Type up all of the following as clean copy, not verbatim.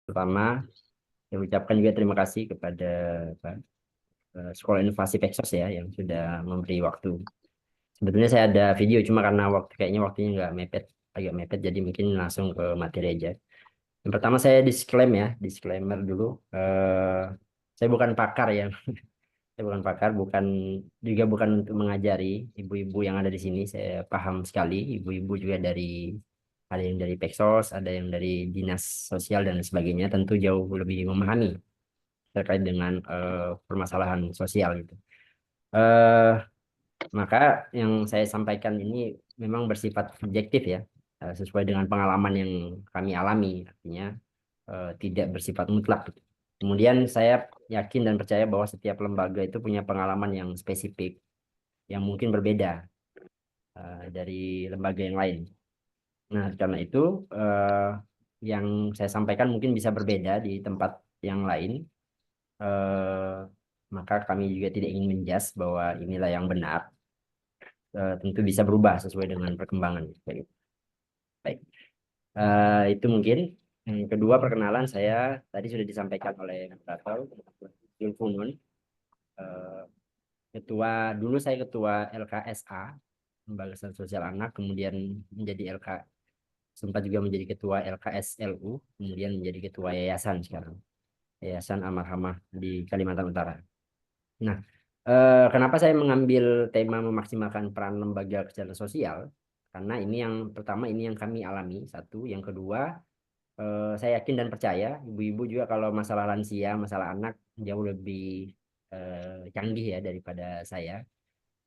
Pertama, saya ucapkan juga terima kasih kepada apa, Sekolah Inovasi Peksos ya yang sudah memberi waktu. Sebetulnya saya ada video cuma karena kayaknya waktunya nggak mepet, agak mepet jadi mungkin langsung ke materi aja. Yang pertama saya disclaimer dulu. Eh, saya bukan pakar ya, saya bukan pakar, bukan untuk mengajari ibu-ibu yang ada di sini. Saya paham sekali ibu-ibu juga ada yang dari Peksos, ada yang dari dinas sosial dan sebagainya. Tentu jauh lebih memahami terkait dengan permasalahan sosial gitu. Eh, maka yang saya sampaikan ini memang bersifat subjektif ya, sesuai dengan pengalaman yang kami alami, artinya tidak bersifat mutlak gitu. Kemudian saya yakin dan percaya bahwa setiap lembaga itu punya pengalaman yang spesifik, yang mungkin berbeda dari lembaga yang lain. Nah, karena itu eh, yang saya sampaikan mungkin bisa berbeda di tempat yang lain. eh, maka kami juga tidak ingin menjudge bahwa inilah yang benar. Tentu bisa berubah sesuai dengan perkembangan. Baik. Baik. Itu mungkin. Yang kedua, perkenalan saya tadi sudah disampaikan oleh moderator Zulfunun. Eh, dulu saya ketua LKSA, Lembaga Sosial Anak, kemudian menjadi sempat juga menjadi ketua LKSLU, kemudian menjadi ketua yayasan sekarang, Yayasan Amarhamah di Kalimantan Utara. Nah, kenapa saya mengambil tema memaksimalkan peran lembaga kesejahteraan sosial? Karena ini yang pertama, ini yang kami alami, satu. Yang kedua, saya yakin dan percaya, ibu-ibu juga kalau masalah lansia, masalah anak, jauh lebih canggih ya daripada saya.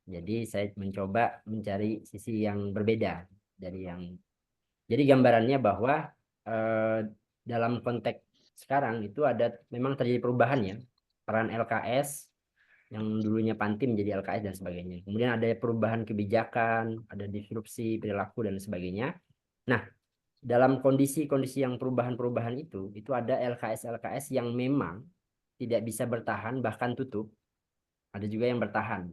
Jadi saya mencoba mencari sisi yang berbeda dari yang. Jadi gambarannya bahwa eh, dalam konteks sekarang itu ada memang terjadi perubahan ya. Peran LKS yang dulunya Panti menjadi LKS dan sebagainya. Kemudian ada perubahan kebijakan, ada disrupsi perilaku dan sebagainya. Nah, dalam kondisi-kondisi yang perubahan-perubahan itu ada LKS-LKS yang memang tidak bisa bertahan bahkan tutup. Ada juga yang bertahan.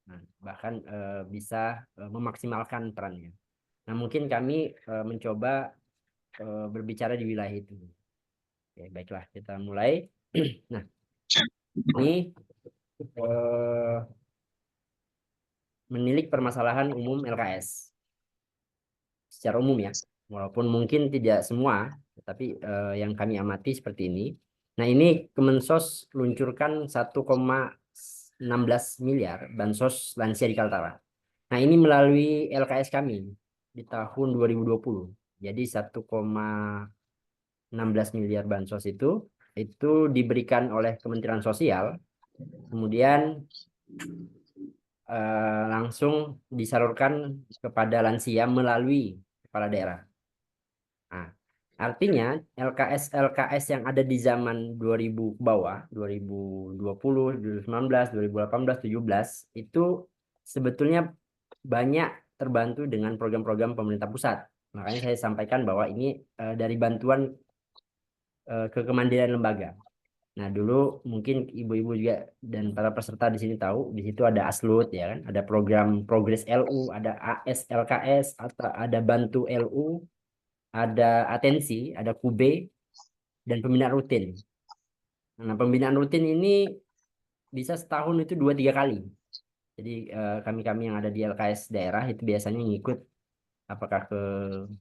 Nah, bahkan bisa memaksimalkan perannya. Nah, mungkin kami mencoba berbicara di wilayah itu. Oke, baiklah, kita mulai. Nah, ini eh, menilik permasalahan umum LKS secara umum ya. Walaupun mungkin tidak semua, tetapi yang kami amati seperti ini. Nah, ini Kemensos luncurkan 1,16 miliar bansos lansia di Kaltara. Nah, ini melalui LKS kami di tahun 2020. Jadi 1,16 miliar bansos itu diberikan oleh Kementerian Sosial, kemudian langsung disalurkan kepada lansia melalui kepala daerah. Nah, artinya LKS yang ada di zaman 2000 ke bawah, 2020, 2019, 2018, 17 itu sebetulnya banyak terbantu dengan program-program pemerintah pusat. Makanya saya sampaikan bahwa ini dari bantuan ke kemandirian lembaga. Nah, dulu mungkin ibu-ibu juga dan para peserta di sini tahu, di situ ada ASLUD ya kan, ada program Progres LU, ada AS LKS, atau ada Bantu LU, ada Atensi, ada KUB, dan pembinaan rutin. Nah, pembinaan rutin ini bisa setahun itu 2-3 kali. Jadi kami-kami yang ada di LKS daerah itu biasanya ngikut apakah ke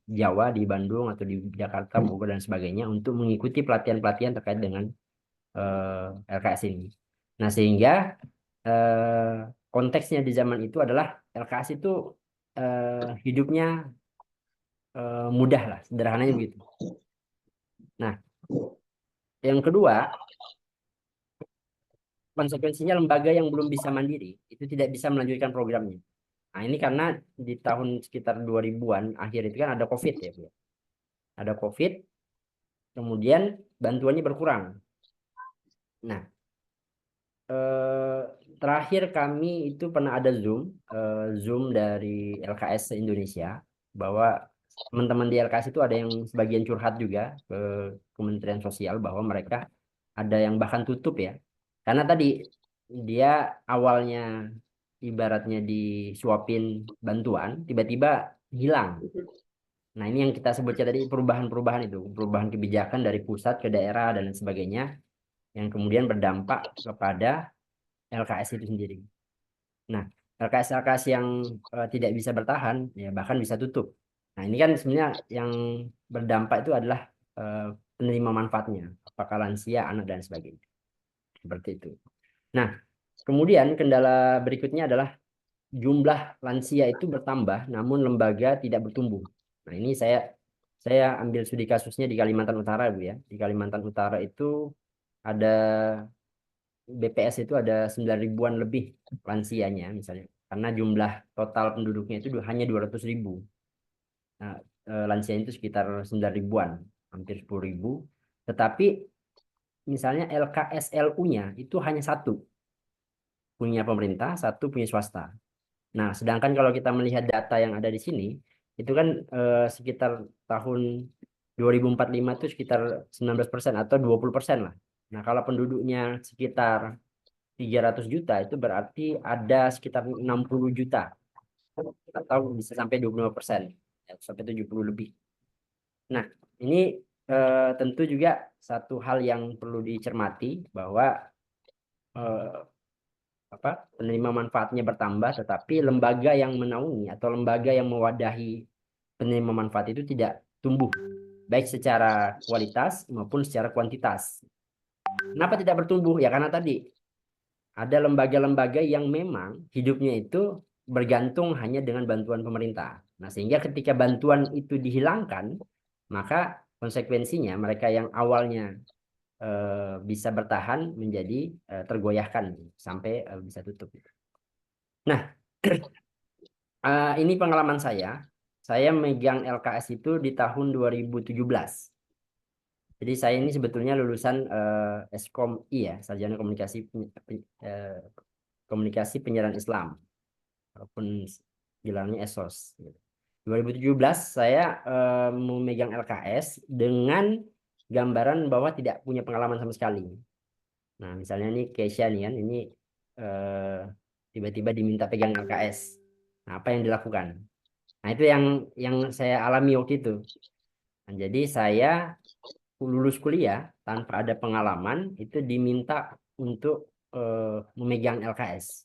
Jawa, di Bandung, atau di Jakarta, Bogor, dan sebagainya untuk mengikuti pelatihan-pelatihan terkait dengan LKS ini. Nah, sehingga konteksnya di zaman itu adalah LKS itu hidupnya mudah lah, sederhananya begitu. Nah, yang kedua, konsekuensinya lembaga yang belum bisa mandiri itu tidak bisa melanjutkan programnya. Nah, ini karena di tahun sekitar 2000-an akhir itu kan ada COVID ya, Bu ya. Ada COVID, kemudian bantuannya berkurang. Nah, eh, terakhir kami itu pernah ada Zoom dari LKS se-Indonesia, bahwa teman-teman di LKS itu ada yang sebagian curhat juga ke Kementerian Sosial bahwa mereka ada yang bahkan tutup ya. Karena tadi dia awalnya ibaratnya disuapin bantuan, tiba-tiba hilang. Nah, ini yang kita sebutnya tadi perubahan-perubahan itu, perubahan kebijakan dari pusat ke daerah dan lain sebagainya yang kemudian berdampak kepada LKS itu sendiri. Nah, LKS-LKS yang tidak bisa bertahan, ya bahkan bisa tutup. Nah, ini kan sebenarnya yang berdampak itu adalah eh, penerima manfaatnya, apakah lansia, anak, dan sebagainya. Seperti itu. Nah, kemudian kendala berikutnya adalah jumlah lansia itu bertambah, namun lembaga tidak bertumbuh. Nah, ini saya ambil studi kasusnya di Kalimantan Utara, Bu ya. Di Kalimantan Utara itu ada BPS itu ada 9 ribuan lebih lansianya misalnya. Karena jumlah total penduduknya itu hanya 200 ribu. Nah, lansianya itu sekitar 9 ribuan, hampir 10 ribu. Tetapi misalnya LKSLU-nya itu hanya satu, punya pemerintah, satu punya swasta. Nah, sedangkan kalau kita melihat data yang ada di sini, itu kan sekitar tahun 2045 itu sekitar 19% atau 20% lah. Nah, kalau penduduknya sekitar 300 juta, itu berarti ada sekitar 60 juta atau bisa sampai 25%, ya, sampai 70 lebih. Nah, ini tentu juga satu hal yang perlu dicermati bahwa eh, apa penerima manfaatnya bertambah, tetapi lembaga yang menaungi atau lembaga yang mewadahi penerima manfaat itu tidak tumbuh, baik secara kualitas maupun secara kuantitas. Kenapa tidak bertumbuh? Ya karena tadi ada lembaga-lembaga yang memang hidupnya itu bergantung hanya dengan bantuan pemerintah. Nah, sehingga ketika bantuan itu dihilangkan, maka konsekuensinya mereka yang awalnya bisa bertahan menjadi tergoyahkan sampai bisa tutup. Nah, ini pengalaman saya. Saya megang LKS itu di tahun 2017. Jadi saya ini sebetulnya lulusan Eskom I ya, Sarjana Komunikasi Penyiaran Islam, walaupun gelarnya ESOS. 2017 saya memegang LKS dengan gambaran bahwa tidak punya pengalaman sama sekali. Nah, misalnya nih Keisha nih kan, ini eh, tiba-tiba diminta pegang LKS. Nah, apa yang dilakukan? Nah, itu yang saya alami waktu itu. Nah, jadi saya lulus kuliah tanpa ada pengalaman itu diminta untuk memegang LKS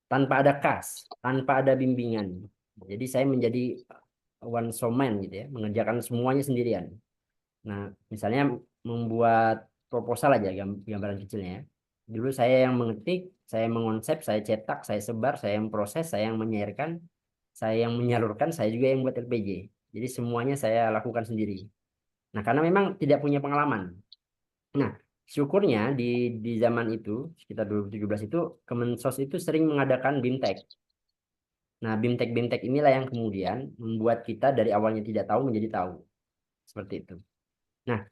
tanpa ada kas, tanpa ada bimbingan. Jadi saya menjadi one show man gitu ya, mengerjakan semuanya sendirian. Nah, misalnya membuat proposal aja gambaran kecilnya ya. Dulu saya yang mengetik, saya mengonsep, saya cetak, saya sebar, saya yang proses, saya yang menyairkan, saya yang menyalurkan, saya juga yang buat LPJ. Jadi semuanya saya lakukan sendiri. Nah, karena memang tidak punya pengalaman. Nah, syukurnya di zaman itu, sekitar 2017 itu, Kemensos itu sering mengadakan BIMTEK. Nah, BIMTEK-BIMTEK inilah yang kemudian membuat kita dari awalnya tidak tahu menjadi tahu. Seperti itu. Nah,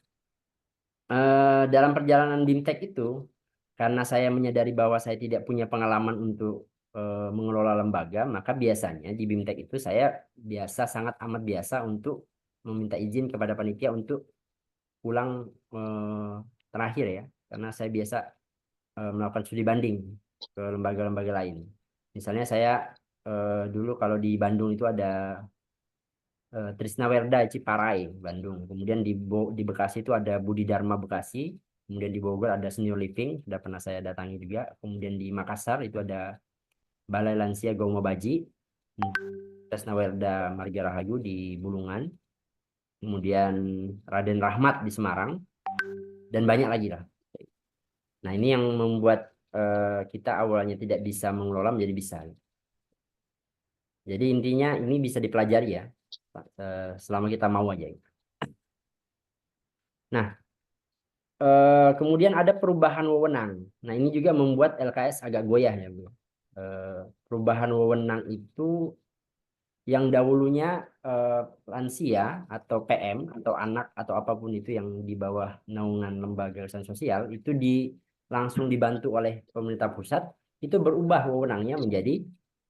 dalam perjalanan BIMTEK itu, karena saya menyadari bahwa saya tidak punya pengalaman untuk mengelola lembaga, maka biasanya di BIMTEK itu saya sangat amat biasa untuk meminta izin kepada panitia untuk pulang terakhir ya, karena saya biasa melakukan studi banding ke lembaga-lembaga lain. Misalnya saya dulu kalau di Bandung itu ada Trisnawerda Ciparai Bandung. Kemudian di Bekasi itu ada Budi Dharma Bekasi. Kemudian di Bogor ada Senior Living, sudah pernah saya datangi juga. Kemudian di Makassar itu ada Balai Lansia Gaumo Baji. Trisnawerda Marga Rahayu di Bulungan. Kemudian Raden Rahmat di Semarang. Dan banyak lagi lah. Nah, ini yang membuat kita awalnya tidak bisa mengelola menjadi bisa. Jadi intinya ini bisa dipelajari ya, selama kita mau aja. Nah, kemudian ada perubahan wewenang. Nah, ini juga membuat LKS agak goyah ya, Bu. Perubahan wewenang itu yang dahulunya lansia atau PM atau anak atau apapun itu yang di bawah naungan lembaga urusan sosial itu langsung dibantu oleh pemerintah pusat, itu berubah wewenangnya menjadi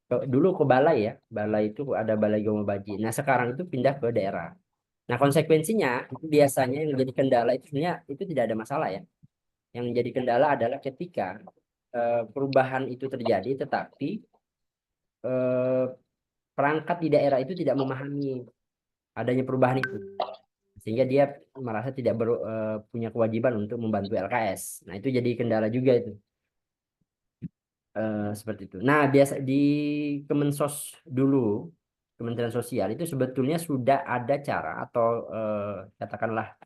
dulu ke balai ya. Balai itu ada Balai Gaumo Baji. Nah, sekarang itu pindah ke daerah. Nah, konsekuensinya itu biasanya yang menjadi kendala itu sebenarnya itu tidak ada masalah ya. Yang menjadi kendala adalah ketika perubahan itu terjadi, tetapi eh, perangkat di daerah itu tidak memahami adanya perubahan itu, sehingga dia merasa tidak punya kewajiban untuk membantu LKS. Nah, itu jadi kendala juga itu. Seperti itu. Nah, biasa di Kemensos dulu, Kementerian Sosial itu sebetulnya sudah ada cara atau katakanlah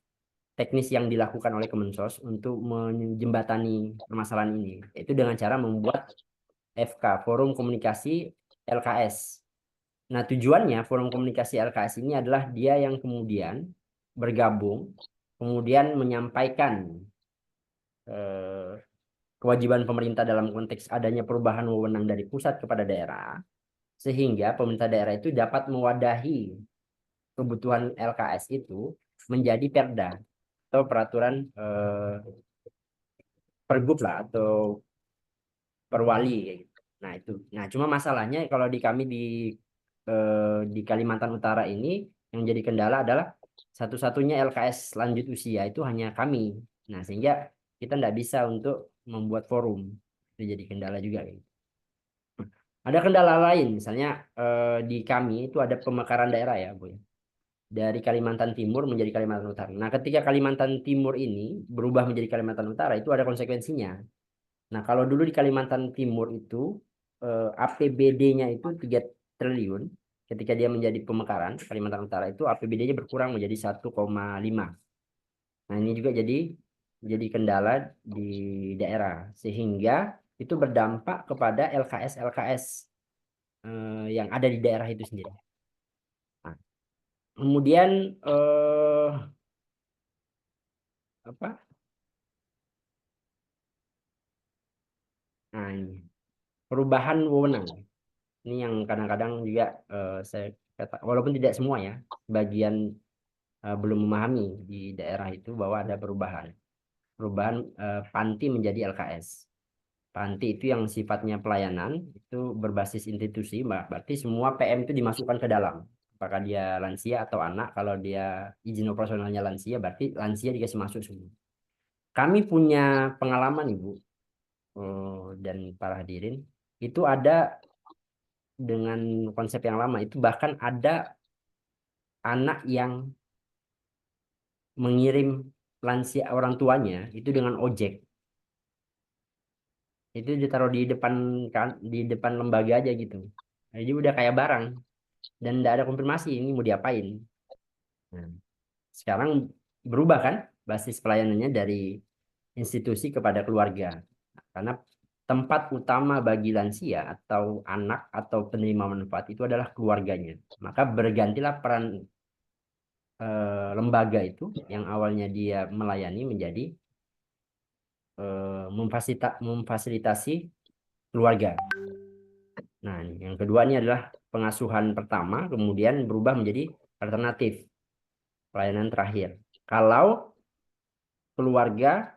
teknis yang dilakukan oleh Kemensos untuk menjembatani permasalahan ini. Itu dengan cara membuat FK, Forum Komunikasi LKS. Nah, tujuannya Forum Komunikasi LKS ini adalah dia yang kemudian bergabung, kemudian menyampaikan eh, kewajiban pemerintah dalam konteks adanya perubahan wewenang dari pusat kepada daerah, sehingga pemerintah daerah itu dapat mewadahi kebutuhan LKS itu menjadi perda atau peraturan pergub lah atau perwali kayak gitu. Nah, itu. Nah, cuma masalahnya kalau di kami di Kalimantan Utara ini yang jadi kendala adalah satu-satunya LKS lanjut usia itu hanya kami. Nah, sehingga kita tidak bisa untuk membuat forum. Itu jadi kendala juga kayak gitu. Ada kendala lain, misalnya di kami itu ada pemekaran daerah ya, Bu, ya. Dari Kalimantan Timur menjadi Kalimantan Utara. Nah, ketika Kalimantan Timur ini berubah menjadi Kalimantan Utara, itu ada konsekuensinya. Nah, kalau dulu di Kalimantan Timur itu APBD-nya itu 3 triliun. Ketika dia menjadi pemekaran, Kalimantan Utara itu APBD-nya berkurang menjadi 1,5. Nah, ini juga jadi kendala di daerah sehingga itu berdampak kepada LKS-LKS yang ada di daerah itu sendiri. Nah, kemudian apa? Nah, ini perubahan wewenang. Ini yang kadang-kadang juga saya kata, walaupun tidak semua ya, bagian belum memahami di daerah itu bahwa ada perubahan. Perubahan Panti menjadi LKS. Panti itu yang sifatnya pelayanan, itu berbasis institusi, berarti semua PM itu dimasukkan ke dalam. Apakah dia lansia atau anak, kalau dia izin operasionalnya lansia, berarti lansia dikasih masuk semua. Kami punya pengalaman, Ibu, dan para hadirin, itu ada dengan konsep yang lama, itu bahkan ada anak yang mengirim lansia orang tuanya itu dengan ojek. Itu ditaruh di depan kan di depan lembaga aja gitu. Jadi udah kayak barang dan tidak ada konfirmasi ini mau diapain. Nah, sekarang berubah kan basis pelayanannya dari institusi kepada keluarga. Karena tempat utama bagi lansia atau anak atau penerima manfaat itu adalah keluarganya. Maka bergantilah peran lembaga itu yang awalnya dia melayani menjadi memfasilitasi keluarga. Nah, yang kedua ini adalah pengasuhan pertama, kemudian berubah menjadi alternatif pelayanan terakhir. Kalau keluarga,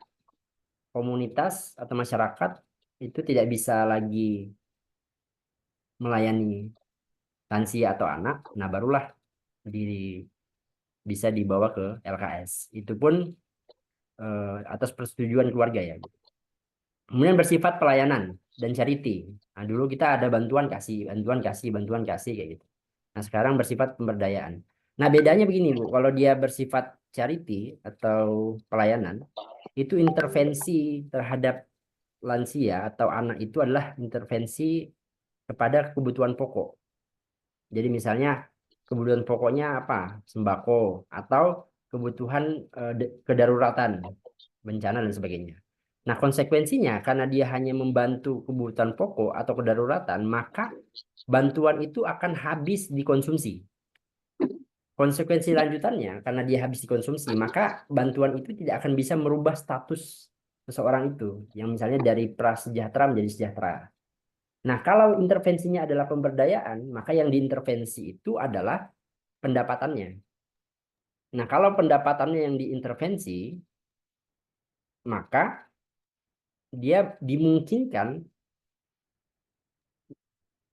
komunitas atau masyarakat itu tidak bisa lagi melayani lansia atau anak, nah barulah di, bisa dibawa ke LKS. Itu pun atas persetujuan keluarga ya. Kemudian bersifat pelayanan dan charity. Nah, dulu kita ada bantuan kasih, bantuan kasih, bantuan kasih kayak gitu. Nah, sekarang bersifat pemberdayaan. Nah, bedanya begini, Bu. Kalau dia bersifat charity atau pelayanan, itu intervensi terhadap lansia atau anak itu adalah intervensi kepada kebutuhan pokok. Jadi misalnya kebutuhan pokoknya apa? Sembako atau kebutuhan kedaruratan, bencana dan sebagainya. Nah, konsekuensinya karena dia hanya membantu kebutuhan pokok atau kedaruratan, maka bantuan itu akan habis dikonsumsi. Konsekuensi lanjutannya, karena dia habis dikonsumsi, maka bantuan itu tidak akan bisa merubah status seseorang itu, yang misalnya dari prasejahtera menjadi sejahtera. Nah, kalau intervensinya adalah pemberdayaan, maka yang diintervensi itu adalah pendapatannya. Nah, kalau pendapatannya yang diintervensi, maka dia dimungkinkan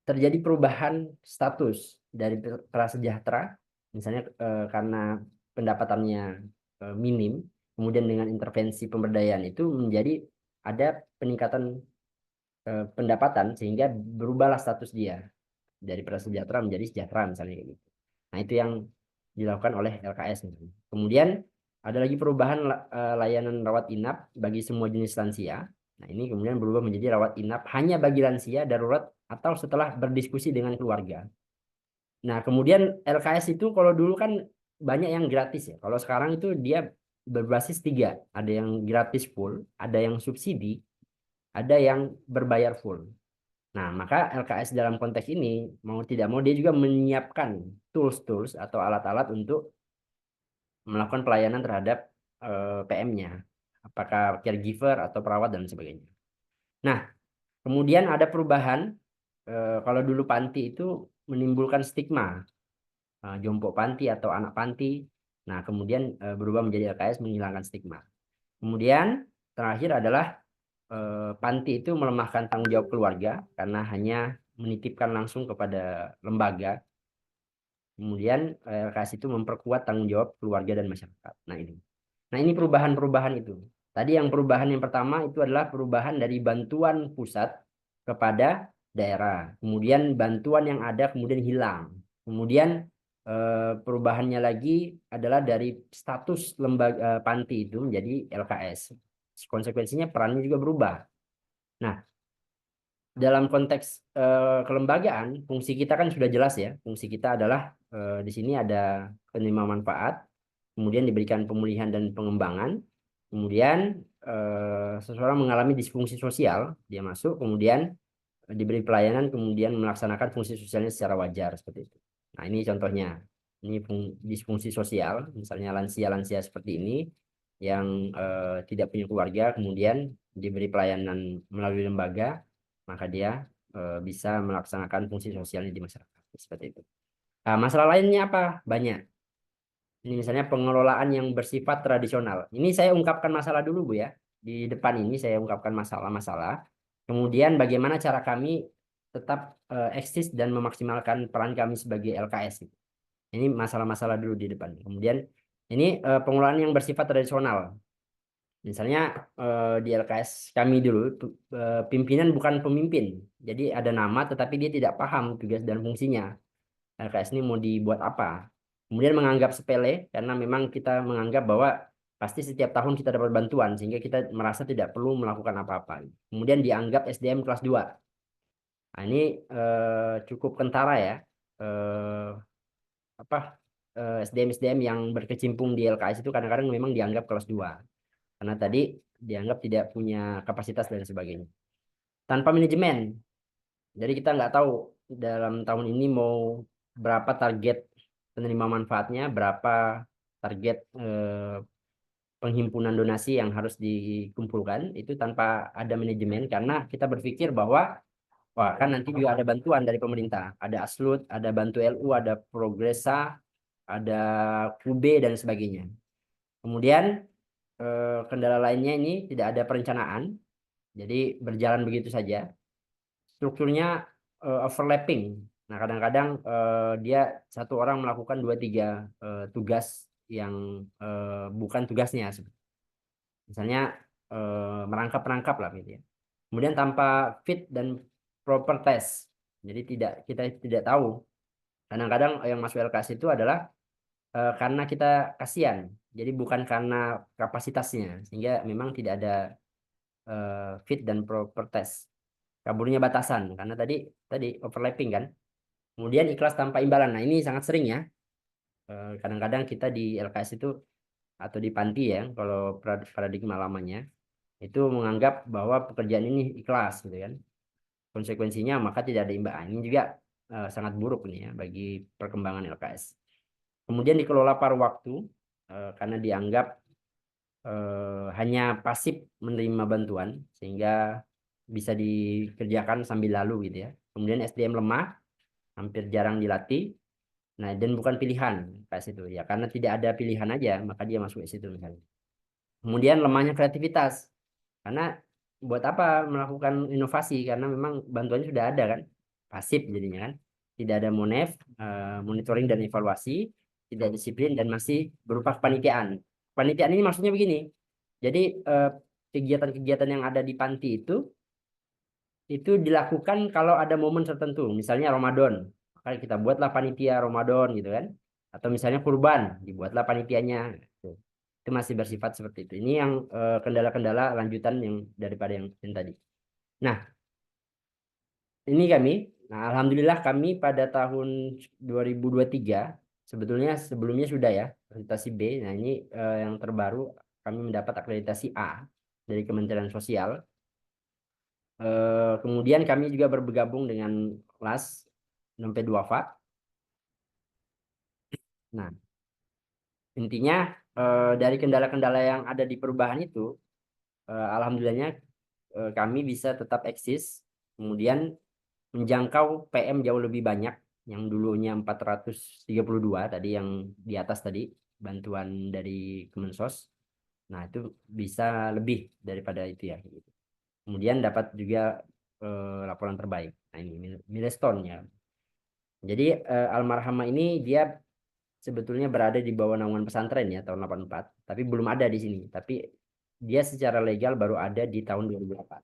terjadi perubahan status dari prasejahtera, misalnya karena pendapatannya minim, kemudian dengan intervensi pemberdayaan itu menjadi ada peningkatan pendapatan sehingga berubahlah status dia dari prasejahtera menjadi sejahtera misalnya kayak gitu. Nah, itu yang dilakukan oleh LKS. Kemudian ada lagi perubahan layanan rawat inap bagi semua jenis lansia. Nah, ini kemudian berubah menjadi rawat inap hanya bagi lansia darurat atau setelah berdiskusi dengan keluarga. Nah, kemudian LKS itu kalau dulu kan banyak yang gratis ya. Kalau sekarang itu dia berbasis tiga. Ada yang gratis full, ada yang subsidi, ada yang berbayar full. Nah, maka LKS dalam konteks ini mau tidak mau dia juga menyiapkan tools-tools atau alat-alat untuk melakukan pelayanan terhadap PM-nya. Apakah caregiver atau perawat dan sebagainya. Nah, kemudian ada perubahan kalau dulu panti itu menimbulkan stigma jompo panti atau anak panti. Nah, kemudian berubah menjadi LKS menghilangkan stigma. Kemudian terakhir adalah panti itu melemahkan tanggung jawab keluarga karena hanya menitipkan langsung kepada lembaga. Kemudian LKS itu memperkuat tanggung jawab keluarga dan masyarakat. Nah ini perubahan-perubahan itu. Tadi yang perubahan yang pertama itu adalah perubahan dari bantuan pusat kepada daerah. Kemudian bantuan yang ada kemudian hilang. Kemudian perubahannya lagi adalah dari status lembaga panti itu menjadi LKS. Konsekuensinya perannya juga berubah. Nah, dalam konteks kelembagaan, fungsi kita kan sudah jelas ya. Fungsi kita adalah di sini ada penerima manfaat, kemudian diberikan pemulihan dan pengembangan, kemudian seseorang mengalami disfungsi sosial, dia masuk, kemudian diberi pelayanan, kemudian melaksanakan fungsi sosialnya secara wajar seperti itu. Nah, ini contohnya. Ini disfungsi sosial, misalnya lansia-lansia seperti ini yang tidak punya keluarga, kemudian diberi pelayanan melalui lembaga, maka dia bisa melaksanakan fungsi sosialnya di masyarakat. Seperti itu. Nah, masalah lainnya apa? Banyak. Ini misalnya pengelolaan yang bersifat tradisional. Ini saya ungkapkan masalah dulu, Bu ya. Di depan ini saya ungkapkan masalah-masalah. Kemudian bagaimana cara kami tetap eksis dan memaksimalkan peran kami sebagai LKS. Ini masalah-masalah dulu di depan. Kemudian ini pengelolaan yang bersifat tradisional. Misalnya di LKS kami dulu pimpinan bukan pemimpin. Jadi ada nama tetapi dia tidak paham tugas dan fungsinya. LKS ini mau dibuat apa? Kemudian menganggap sepele karena memang kita menganggap bahwa pasti setiap tahun kita dapat bantuan sehingga kita merasa tidak perlu melakukan apa-apa. Kemudian dianggap SDM kelas 2. Nah, ini cukup kentara ya. Eh, apa SDM-SDM yang berkecimpung di LKS itu kadang-kadang memang dianggap kelas 2 karena tadi dianggap tidak punya kapasitas dan sebagainya. Tanpa manajemen. Jadi kita nggak tahu dalam tahun ini mau berapa target penerima manfaatnya, berapa target penghimpunan donasi yang harus dikumpulkan itu tanpa ada manajemen karena kita berpikir bahwa wah kan nanti juga ada bantuan dari pemerintah, ada ASLUD, ada Bantu LU, ada Progresa, ada QB dan sebagainya. Kemudian kendala lainnya ini tidak ada perencanaan, jadi berjalan begitu saja. Strukturnya overlapping. Nah, kadang-kadang dia satu orang melakukan dua tiga tugas yang bukan tugasnya. Misalnya merangkap-rangkap lah gitu ya. Kemudian tanpa fit dan proper test. Jadi kita tidak tahu. Kadang-kadang yang masuk LKS itu adalah karena kita kasihan. Jadi bukan karena kapasitasnya. Sehingga memang tidak ada fit dan proper test. Kaburnya batasan karena tadi tadi overlapping kan. Kemudian ikhlas tanpa imbalan. Nah, ini sangat sering ya. Kadang-kadang kita di LKS itu atau di panti ya, kalau paradigma lamanya itu menganggap bahwa pekerjaan ini ikhlas gitu kan. Konsekuensinya maka tidak ada imbalan. Ini juga sangat buruk nih ya bagi perkembangan LKS. Kemudian dikelola paruh waktu karena dianggap hanya pasif menerima bantuan sehingga bisa dikerjakan sambil lalu gitu ya. Kemudian SDM lemah, hampir jarang dilatih. Nah, dan bukan pilihan kayak situ ya, karena tidak ada pilihan aja, maka dia masuk ke situ misalnya. Kemudian lemahnya kreativitas, karena buat apa melakukan inovasi karena memang bantuannya sudah ada kan, pasif jadinya kan, tidak ada monitoring dan evaluasi, tidak disiplin dan masih berupa kepanitiaan. Kepanitiaan ini maksudnya begini, jadi kegiatan-kegiatan yang ada di panti itu dilakukan kalau ada momen tertentu, misalnya Ramadan. Maka kita buatlah panitia Ramadan gitu kan. Atau misalnya kurban, dibuatlah panitianya. Gitu. Itu masih bersifat seperti itu. Ini yang kendala-kendala lanjutan yang daripada yang tadi. Nah, ini kami. Nah, alhamdulillah kami pada tahun 2023 sebetulnya sebelumnya sudah ya akreditasi B. Nah, ini yang terbaru kami mendapat akreditasi A dari Kementerian Sosial. Kemudian kami juga bergabung dengan kelas sampai Duafa. Nah, intinya dari kendala-kendala yang ada di perubahan itu, alhamdulillahnya kami bisa tetap eksis, kemudian menjangkau PM jauh lebih banyak, yang dulunya 432 tadi yang di atas tadi, bantuan dari Kemensos. Nah, itu bisa lebih daripada itu ya. Gitu. Kemudian dapat juga laporan terbaik. Nah, ini milestone ya. Jadi Almarhama ini dia sebetulnya berada di bawah naungan pesantren ya tahun 84, tapi belum ada di sini. Tapi dia secara legal baru ada di tahun 2008.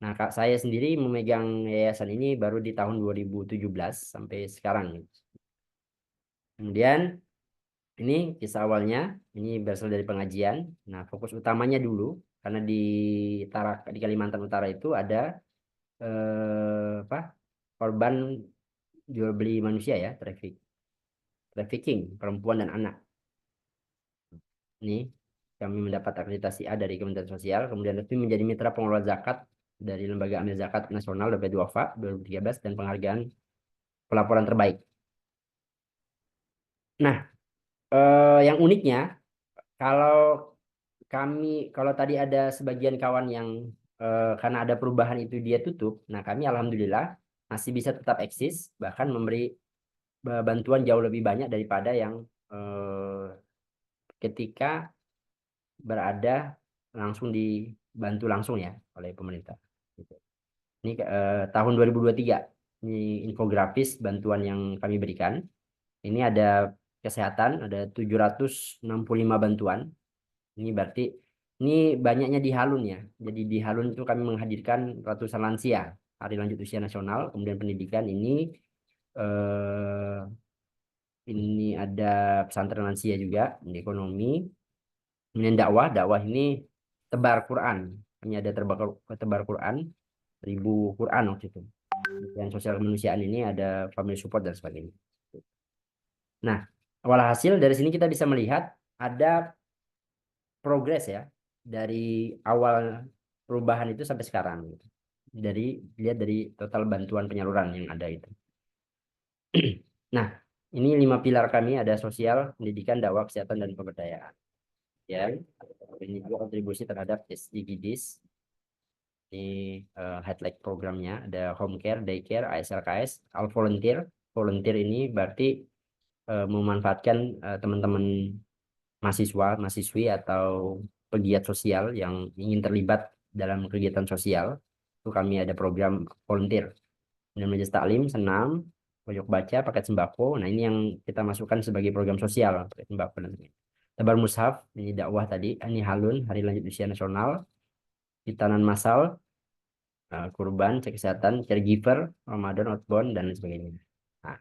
Nah, Kak saya sendiri memegang yayasan ini baru di tahun 2017 sampai sekarang. Kemudian ini kisah awalnya, ini berasal dari pengajian. Nah, fokus utamanya dulu karena di Kalimantan Utara itu ada apa? Korban jual beli manusia ya, trafficking perempuan dan anak. Ini kami mendapat akreditasi A dari Kementerian Sosial, kemudian resmi menjadi mitra pengelola zakat dari Lembaga Amil Zakat Nasional (LP2FA) 2013 dan penghargaan pelaporan terbaik. Nah, yang uniknya kalau kalau tadi ada sebagian kawan yang karena ada perubahan itu dia tutup, nah kami alhamdulillah masih bisa tetap eksis, bahkan memberi bantuan jauh lebih banyak daripada yang ketika berada langsung dibantu langsung ya oleh pemerintah. Gitu. Ini tahun 2023. Ini infografis bantuan yang kami berikan. Ini ada kesehatan, ada 765 bantuan. Ini berarti ini banyaknya di Halun ya. Jadi di Halun itu kami menghadirkan ratusan lansia, hari lanjut usia nasional, kemudian pendidikan eh, ini ada pesantren lansia juga, ini ekonomi, kemudian dakwah ini tebar Quran. Kami ada tebar Quran, 1.000 Quran waktu itu. Dan sosial kemanusiaan ini ada family support dan sebagainya. Nah, walhasil dari sini kita bisa melihat ada progres ya dari awal perubahan itu sampai sekarang. Gitu. Lihat dari total bantuan penyaluran yang ada itu. Nah, ini 5 pilar kami ada sosial, pendidikan, dakwah, kesehatan, dan pemberdayaan. Ya, ini juga kontribusi terhadap SDGs. Ini highlight programnya ada home care, daycare, ASLKS, all volunteer. Volunteer ini berarti memanfaatkan teman-teman mahasiswa, mahasiswi atau pegiat sosial yang ingin terlibat dalam kegiatan sosial. Itu kami ada program volunteer. Dan majelis taklim, senam, pojok baca, paket sembako. Nah, ini yang kita masukkan sebagai program sosial, paket sembako dan sebagainya. Tebar mushaf, ini dakwah tadi, ini halun, hari lanjut usia nasional, hitanan massal, kurban, cek kesehatan, caregiver, Ramadan, outbound, dan lain sebagainya. Nah,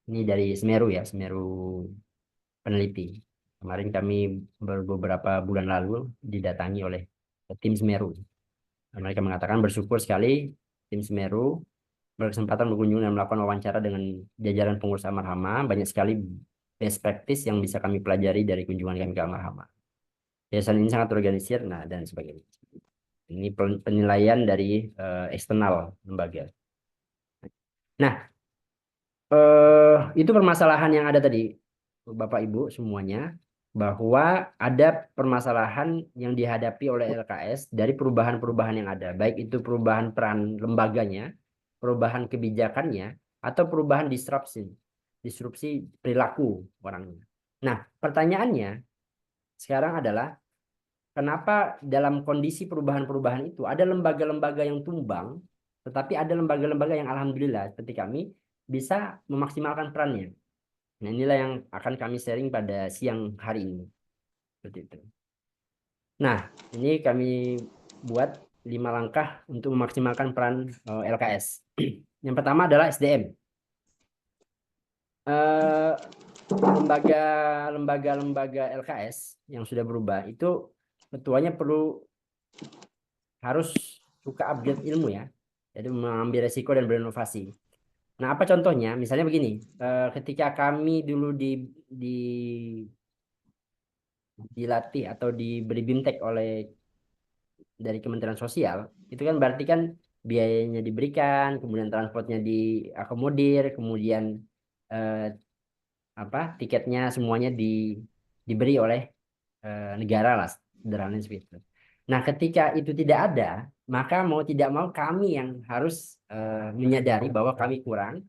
ini dari Semeru ya, Semeru peneliti. Kemarin kami beberapa bulan lalu didatangi oleh tim Semeru. Mereka mengatakan bersyukur sekali tim Semeru berkesempatan berkunjung dan melakukan wawancara dengan jajaran pengurus Amarhama. Banyak sekali best practice yang bisa kami pelajari dari kunjungan kami ke Amarhama. Yayasan ini sangat organisir, nah dan sebagainya. Ini penilaian dari eksternal lembaga. Nah, itu permasalahan yang ada tadi, Bapak Ibu semuanya, bahwa ada permasalahan yang dihadapi oleh LKS dari perubahan-perubahan yang ada, baik itu perubahan peran lembaganya, perubahan kebijakannya, atau perubahan disrupsi perilaku orangnya. Nah, pertanyaannya sekarang adalah kenapa dalam kondisi perubahan-perubahan itu ada lembaga-lembaga yang tumbang, tetapi ada lembaga-lembaga yang alhamdulillah seperti kami bisa memaksimalkan perannya. Nah, inilah yang akan kami sharing pada siang hari ini. Seperti itu. Nah, ini kami buat 5 langkah untuk memaksimalkan peran LKS. Yang pertama adalah SDM. eh, lembaga LKS yang sudah berubah itu ketuanya harus suka upgrade ilmu ya. Jadi mengambil resiko dan berinovasi. Nah, apa contohnya? Misalnya begini, ketika kami dulu di dilatih atau diberi BIMTEK oleh dari Kementerian Sosial, itu kan berarti kan biayanya diberikan, kemudian transportnya diakomodir, kemudian eh, apa tiketnya semuanya diberi oleh negara lah, sederhananya seperti itu. Nah, ketika itu tidak ada, maka mau tidak mau kami yang harus menyadari bahwa kami kurang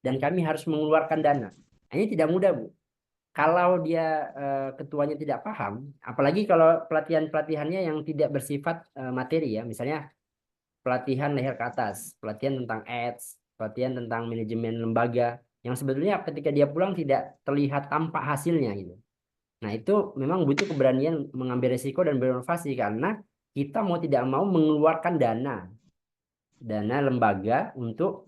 dan kami harus mengeluarkan dana. Nah, ini tidak mudah, Bu. Kalau dia ketuanya tidak paham, apalagi kalau pelatihan-pelatihannya yang tidak bersifat materi ya, misalnya pelatihan leher ke atas, pelatihan tentang ads, pelatihan tentang manajemen lembaga, yang sebetulnya ketika dia pulang tidak terlihat tampak hasilnya gitu. Nah, itu memang butuh keberanian mengambil risiko dan berinovasi karena kita mau tidak mau mengeluarkan dana lembaga untuk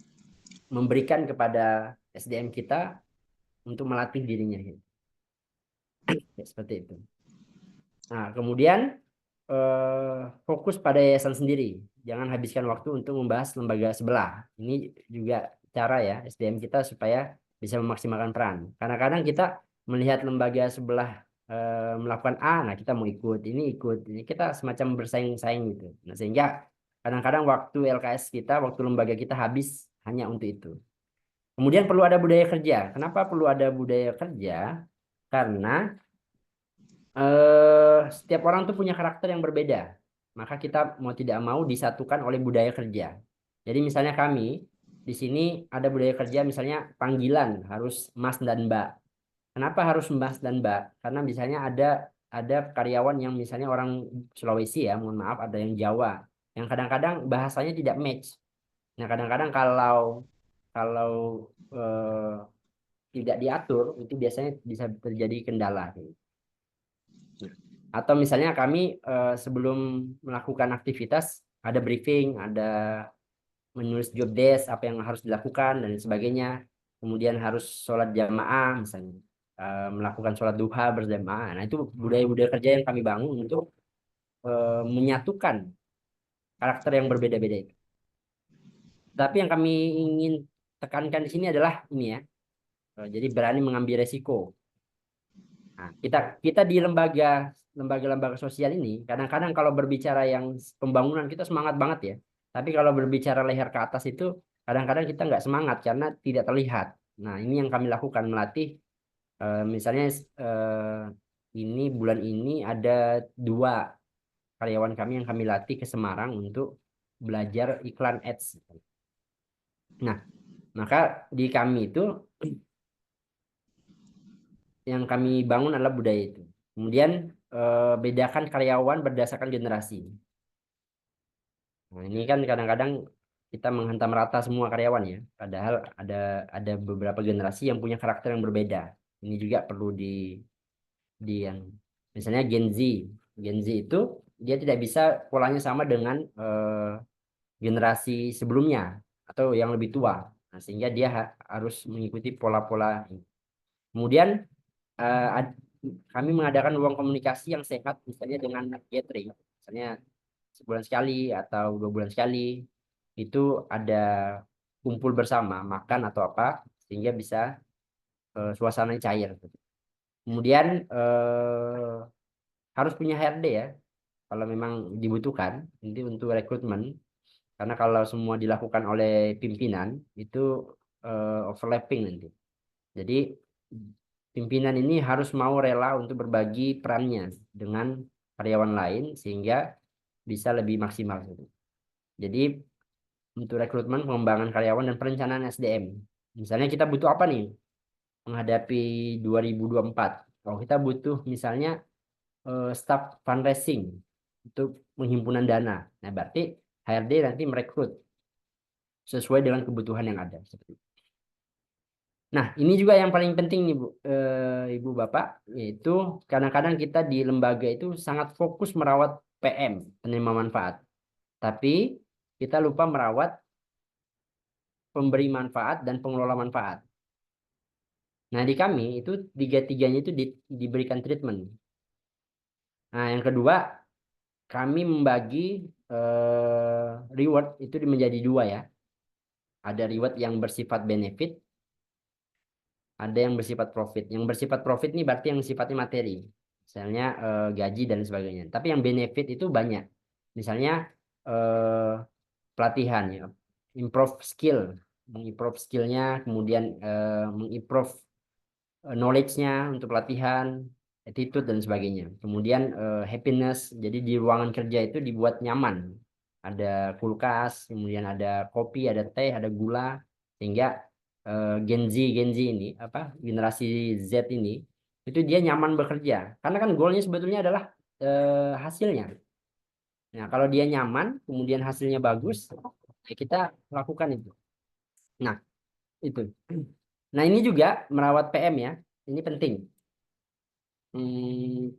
memberikan kepada SDM kita untuk melatih dirinya gitu. Ya, seperti itu. Nah, kemudian fokus pada yayasan sendiri. Jangan habiskan waktu untuk membahas lembaga sebelah. Ini juga cara ya SDM kita supaya bisa memaksimalkan peran. Karena kadang kita melihat lembaga sebelah melakukan A, nah kita mau ikut, ini ikut, ini kita semacam bersaing-saing gitu. Nah, sehingga kadang-kadang waktu LKS kita, waktu lembaga kita habis hanya untuk itu. Kemudian perlu ada budaya kerja. Kenapa perlu ada budaya kerja? Karena setiap orang tuh punya karakter yang berbeda. Maka kita mau tidak mau disatukan oleh budaya kerja. Jadi misalnya kami di sini ada budaya kerja misalnya panggilan harus Mas dan Mbak. Kenapa harus Mas dan Mbak? Karena misalnya ada karyawan yang misalnya orang Sulawesi ya, mohon maaf, ada yang Jawa, yang kadang-kadang bahasanya tidak match. Nah, kadang-kadang kalau kalau tidak diatur itu biasanya bisa terjadi kendala. Atau misalnya kami sebelum melakukan aktivitas ada briefing, ada menulis job desk apa yang harus dilakukan dan sebagainya. Kemudian harus sholat jamaah misalnya, melakukan sholat duha berjamaah. Nah, itu budaya-budaya kerja yang kami bangun untuk menyatukan karakter yang berbeda-beda itu. Tapi yang kami ingin tekankan di sini adalah ini ya. Jadi berani mengambil resiko. Nah, kita kita di lembaga-lembaga sosial ini kadang-kadang kalau berbicara yang pembangunan kita semangat banget ya. Tapi kalau berbicara leher ke atas itu kadang-kadang kita nggak semangat karena tidak terlihat. Nah, ini yang kami lakukan melatih misalnya ini bulan ini ada 2 karyawan kami yang kami latih ke Semarang untuk belajar iklan ads. Nah, maka di kami itu yang kami bangun adalah budaya itu. Kemudian bedakan karyawan berdasarkan generasi. Nah, ini kan kadang-kadang kita menghantam rata semua karyawan ya. Padahal ada beberapa generasi yang punya karakter yang berbeda. Ini juga perlu di yang misalnya Gen Z. Gen Z itu dia tidak bisa polanya sama dengan generasi sebelumnya atau yang lebih tua. Nah, sehingga dia harus mengikuti pola-pola ini. Kemudian eh, ad- kami mengadakan ruang komunikasi yang sehat misalnya dengan gathering. Misalnya sebulan sekali atau 2 bulan sekali itu ada kumpul bersama makan atau apa sehingga bisa suasana cair. Kemudian harus punya HRD ya kalau memang dibutuhkan nanti untuk rekrutmen karena kalau semua dilakukan oleh pimpinan itu overlapping nanti. Jadi pimpinan ini harus mau rela untuk berbagi perannya dengan karyawan lain sehingga bisa lebih maksimal. Jadi untuk rekrutmen, pengembangan karyawan dan perencanaan SDM. Misalnya kita butuh apa nih menghadapi 2024? Kalau kita butuh misalnya staff fundraising untuk penghimpunan dana. Nah, berarti HRD nanti merekrut sesuai dengan kebutuhan yang ada. Nah, ini juga yang paling penting nih, Bu, Ibu Bapak, yaitu kadang-kadang kita di lembaga itu sangat fokus merawat PM, penerima manfaat. Tapi kita lupa merawat pemberi manfaat dan pengelola manfaat. Nah, di kami itu tiga-tiganya itu diberikan treatment. Nah, yang kedua, kami membagi reward itu menjadi dua ya. Ada reward yang bersifat benefit, ada yang bersifat profit. Yang bersifat profit ini berarti yang sifatnya materi. Misalnya gaji dan sebagainya. Tapi yang benefit itu banyak. Misalnya eh, pelatihan ya, improve skill, mengimprove skillnya, kemudian mengimprove knowledge-nya untuk pelatihan, attitude dan sebagainya. Kemudian happiness, jadi di ruangan kerja itu dibuat nyaman. Ada kulkas, kemudian ada kopi, ada teh, ada gula, sehingga Gen Z ini apa generasi Z ini itu dia nyaman bekerja. Karena kan goalnya sebetulnya adalah hasilnya. Nah, kalau dia nyaman, kemudian hasilnya bagus, ya kita lakukan itu. Nah, itu. Nah, ini juga merawat PM ya. Ini penting. Hmm,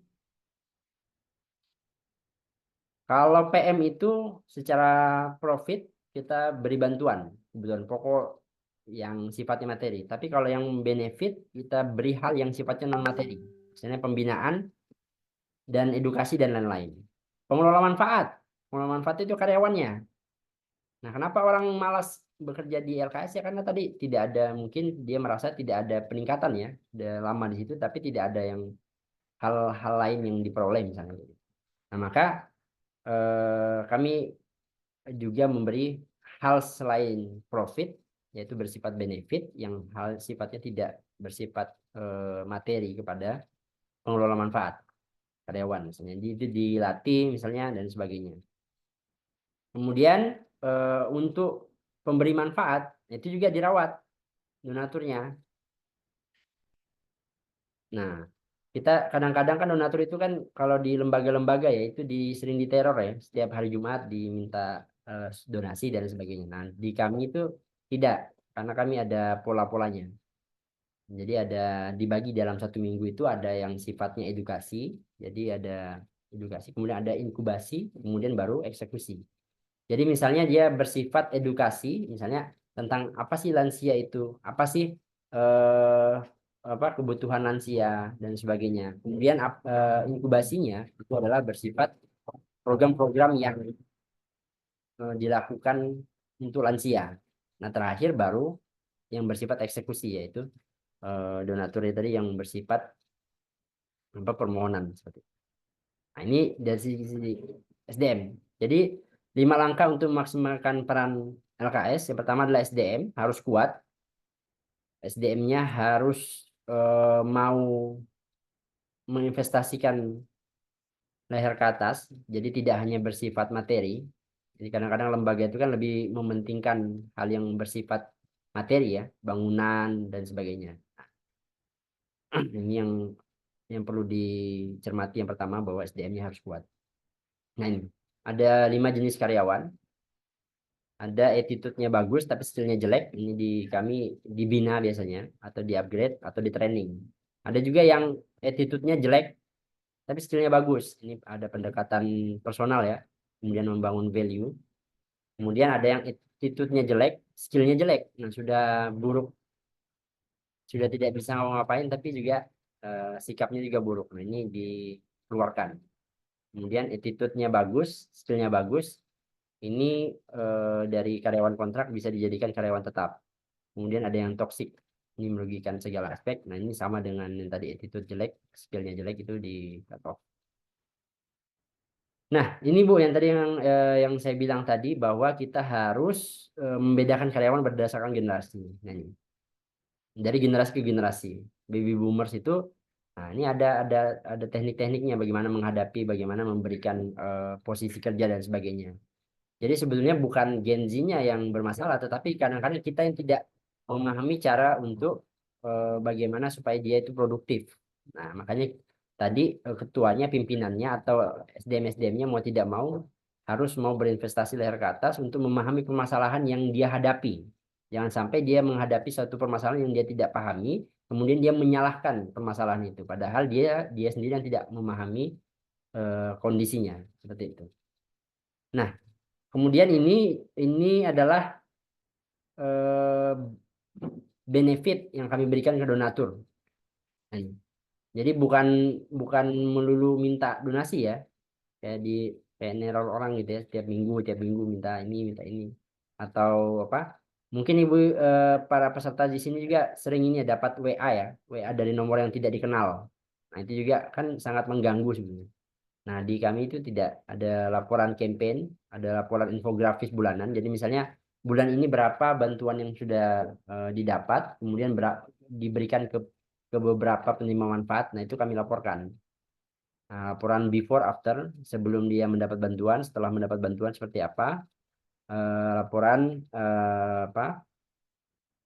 Kalau PM itu secara profit kita beri bantuan, kebutuhan pokok yang sifatnya materi. Tapi kalau yang benefit kita beri hal yang sifatnya non materi, misalnya pembinaan dan edukasi dan lain-lain. Pengelola manfaat, pengelola manfaat itu karyawannya. Nah, kenapa orang malas bekerja di LKS ya karena tadi tidak ada mungkin dia merasa tidak ada peningkatan ya, sudah lama di situ tapi tidak ada yang hal-hal lain yang diperoleh misalnya. Nah, maka kami juga memberi hal selain profit, yaitu bersifat benefit, yang hal sifatnya tidak bersifat materi kepada pengelola manfaat karyawan, misalnya itu dilatih misalnya dan sebagainya. Kemudian untuk pemberi manfaat itu juga dirawat donaturnya. Nah, kita kadang-kadang kan donatur itu kan kalau di lembaga-lembaga ya itu sering diteror ya. Setiap hari Jumat diminta donasi dan sebagainya. Nah, di kami itu tidak, karena kami ada pola-polanya. Jadi ada dibagi dalam satu minggu itu ada yang sifatnya edukasi. Jadi ada edukasi, kemudian ada inkubasi, kemudian baru eksekusi. Jadi misalnya dia bersifat edukasi, misalnya tentang apa sih lansia itu, apa sih eh, apa kebutuhan lansia dan sebagainya. Kemudian inkubasinya itu adalah bersifat program-program yang dilakukan untuk lansia. Nah, terakhir baru yang bersifat eksekusi yaitu donaturnya tadi yang bersifat apa permohonan seperti itu. Nah, ini dari sisi SDM. Jadi 5 langkah untuk memaksimalkan peran LKS. Yang pertama adalah SDM, harus kuat. SDM-nya harus mau menginvestasikan leher ke atas. Jadi tidak hanya bersifat materi. Jadi kadang-kadang lembaga itu kan lebih mementingkan hal yang bersifat materi ya, bangunan dan sebagainya. Ini yang perlu dicermati yang pertama bahwa SDM-nya harus kuat. Nah ini ada 5 jenis karyawan. Ada attitude-nya bagus tapi skillnya jelek. Ini di kami dibina biasanya atau di upgrade atau di training. Ada juga yang attitude-nya jelek tapi skillnya bagus. Ini ada pendekatan personal ya. Kemudian membangun value. Kemudian ada yang attitude-nya jelek, skillnya jelek. Nah sudah buruk, sudah tidak bisa ngapa-ngapain tapi juga sikapnya juga buruk. Nah ini dikeluarkan. Kemudian attitude-nya bagus, skillnya bagus. Ini dari karyawan kontrak bisa dijadikan karyawan tetap. Kemudian ada yang toksik. Ini merugikan segala aspek. Nah, ini sama dengan yang tadi attitude jelek, skillnya jelek itu di cut off. Nah, ini Bu yang tadi yang saya bilang tadi bahwa kita harus membedakan karyawan berdasarkan generasi. Nah, ini dari generasi ke generasi. Baby boomers itu nah ini ada teknik-tekniknya bagaimana menghadapi, bagaimana memberikan posisi kerja dan sebagainya. Jadi sebetulnya bukan Gen Z-nya yang bermasalah, tetapi kadang-kadang kita yang tidak memahami cara untuk bagaimana supaya dia itu produktif. Nah, makanya tadi ketuanya, pimpinannya atau SDM-SDM-nya mau tidak mau harus mau berinvestasi leher ke atas untuk memahami permasalahan yang dia hadapi. Jangan sampai dia menghadapi suatu permasalahan yang dia tidak pahami, kemudian dia menyalahkan permasalahan itu, padahal dia sendiri yang tidak memahami kondisinya seperti itu. Nah, kemudian ini adalah eh, benefit yang kami berikan ke donatur. Nah, jadi bukan bukan melulu minta donasi ya, kayak di kayak neror orang gitu ya, tiap minggu minta ini, atau apa? Mungkin ibu para peserta di sini juga sering ini ya, dapat WA ya, WA dari nomor yang tidak dikenal. Nah itu juga kan sangat mengganggu sebenarnya. Nah, di kami itu tidak ada laporan campaign, ada laporan infografis bulanan. Jadi misalnya bulan ini berapa bantuan yang sudah didapat, kemudian diberikan ke beberapa penerima manfaat. Nah, itu kami laporkan. Nah, laporan before after sebelum dia mendapat bantuan, setelah mendapat bantuan seperti apa, laporan apa?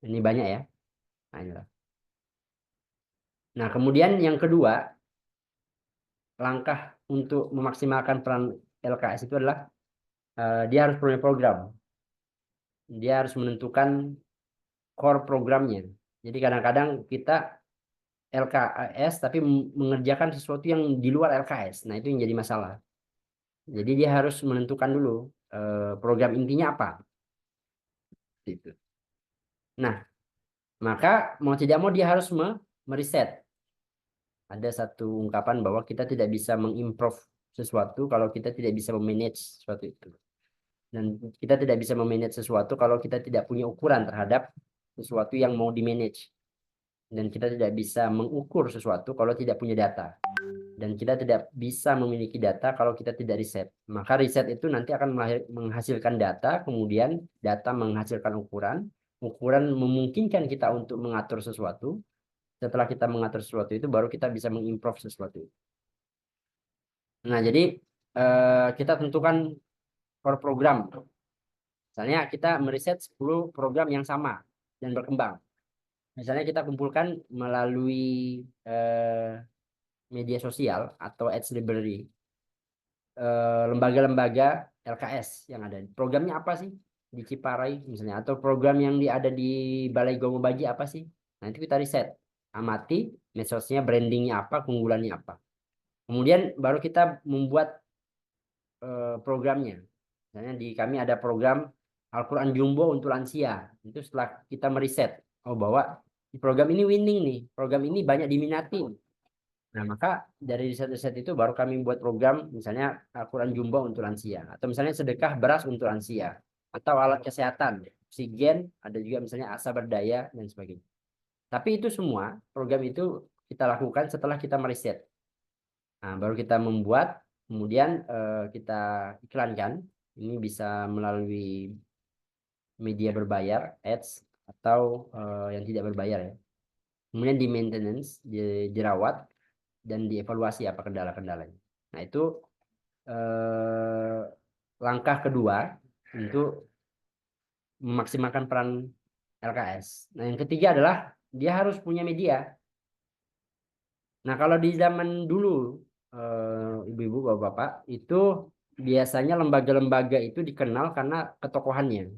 Ini banyak ya. Nah, inilah. Nah, kemudian yang kedua, langkah untuk memaksimalkan peran LKS itu adalah dia harus punya program. Dia harus menentukan core programnya. Jadi kadang-kadang kita LKS tapi mengerjakan sesuatu yang di luar LKS. Nah, itu yang jadi masalah. Jadi dia harus menentukan dulu program intinya apa. Gitu. Nah, maka mau tidak mau dia harus meriset. Ada satu ungkapan bahwa kita tidak bisa mengimprove sesuatu kalau kita tidak bisa memanage sesuatu itu. Dan kita tidak bisa memanage sesuatu kalau kita tidak punya ukuran terhadap sesuatu yang mau dimanage. Dan kita tidak bisa mengukur sesuatu kalau tidak punya data. Dan kita tidak bisa memiliki data kalau kita tidak riset. Maka riset itu nanti akan menghasilkan data, kemudian data menghasilkan ukuran, ukuran memungkinkan kita untuk mengatur sesuatu. Setelah kita mengatur sesuatu itu, baru kita bisa mengimprove sesuatu. Nah, jadi kita tentukan core program. Misalnya kita meriset 10 program yang sama dan berkembang. Misalnya kita kumpulkan melalui media sosial atau Ads Library, lembaga-lembaga LKS yang ada. Programnya apa sih di Ciparai misalnya, atau program yang ada di Balai Gomo Baji apa sih? Nanti kita riset, amati medsosnya, brandingnya apa, keunggulannya apa. Kemudian baru kita membuat programnya. Misalnya di kami ada program Al-Quran Jumbo untuk lansia. Itu setelah kita meriset, oh bahwa program ini winning nih, program ini banyak diminati. Nah, maka dari riset-riset itu baru kami buat program, misalnya Al-Quran Jumbo untuk lansia, atau misalnya sedekah beras untuk lansia, atau alat kesehatan, oksigen, ada juga misalnya asa berdaya, dan sebagainya. Tapi itu semua, program itu kita lakukan setelah kita meriset. Nah, baru kita membuat, kemudian kita iklankan. Ini bisa melalui media berbayar, ads, atau yang tidak berbayar ya. Kemudian di maintenance, dirawat, dan dievaluasi apa kendala-kendalanya. Nah, itu eh, langkah kedua untuk memaksimalkan peran LKS. Nah, yang ketiga adalah dia harus punya media. Nah, kalau di zaman dulu, ibu-ibu, bapak-bapak, itu biasanya lembaga-lembaga itu dikenal karena ketokohannya.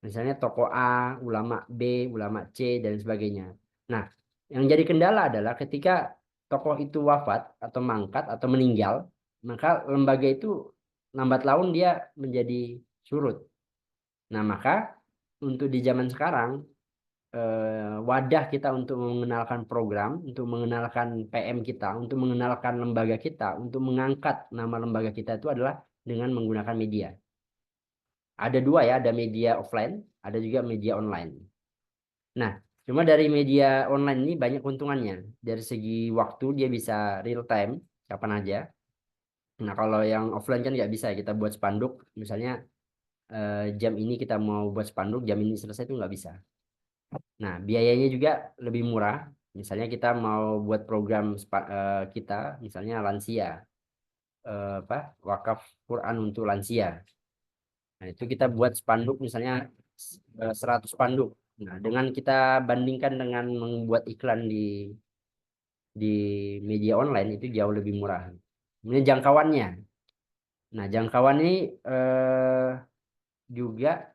Misalnya tokoh A, ulama B, ulama C, dan sebagainya. Nah, yang jadi kendala adalah ketika tokoh itu wafat atau mangkat atau meninggal, maka lembaga itu lambat laun dia menjadi surut. Nah, maka untuk di zaman sekarang, wadah kita untuk mengenalkan program, untuk mengenalkan PM kita, untuk mengenalkan lembaga kita, untuk mengangkat nama lembaga kita itu adalah dengan menggunakan media. Ada dua ya, ada media offline, ada juga media online. Nah, cuma dari media online ini banyak keuntungannya. Dari segi waktu dia bisa real time, kapan aja. Nah, kalau yang offline kan nggak bisa, kita buat spanduk, misalnya jam ini kita mau buat spanduk, jam ini selesai itu nggak bisa. Nah, biayanya juga lebih murah. Misalnya kita mau buat program kita, misalnya lansia, apa, wakaf Quran untuk lansia. Nah, itu kita buat spanduk misalnya 100 spanduk. Nah, dengan kita bandingkan dengan membuat iklan di media online itu jauh lebih murah. Kemudian jangkauannya. Nah, jangkauan ini juga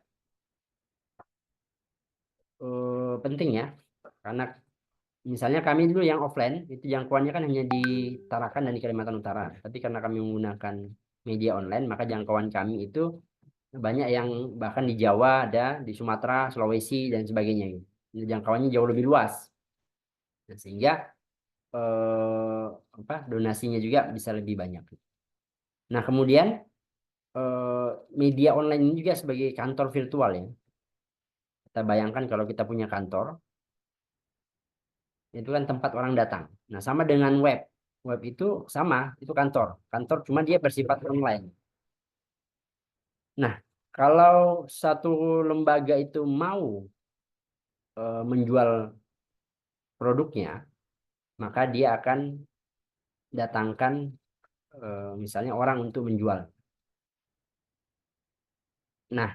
penting ya. Karena misalnya kami dulu yang offline itu jangkauannya kan hanya di Tarakan dan di Kalimantan Utara. Tapi karena kami menggunakan media online, maka jangkauan kami itu banyak yang bahkan di Jawa ada, di Sumatera, Sulawesi dan sebagainya. jangkauannya jauh lebih luas. Nah, sehingga donasinya juga bisa lebih banyak. Nah, kemudian eh, media online ini juga sebagai kantor virtual ya. Kita bayangkan kalau kita punya kantor, itu kan tempat orang datang. Nah, sama dengan web. Web itu sama, itu kantor. Kantor cuma dia bersifat online. Nah, kalau satu lembaga itu mau menjual produknya, maka dia akan datangkan misalnya orang untuk menjual. Nah,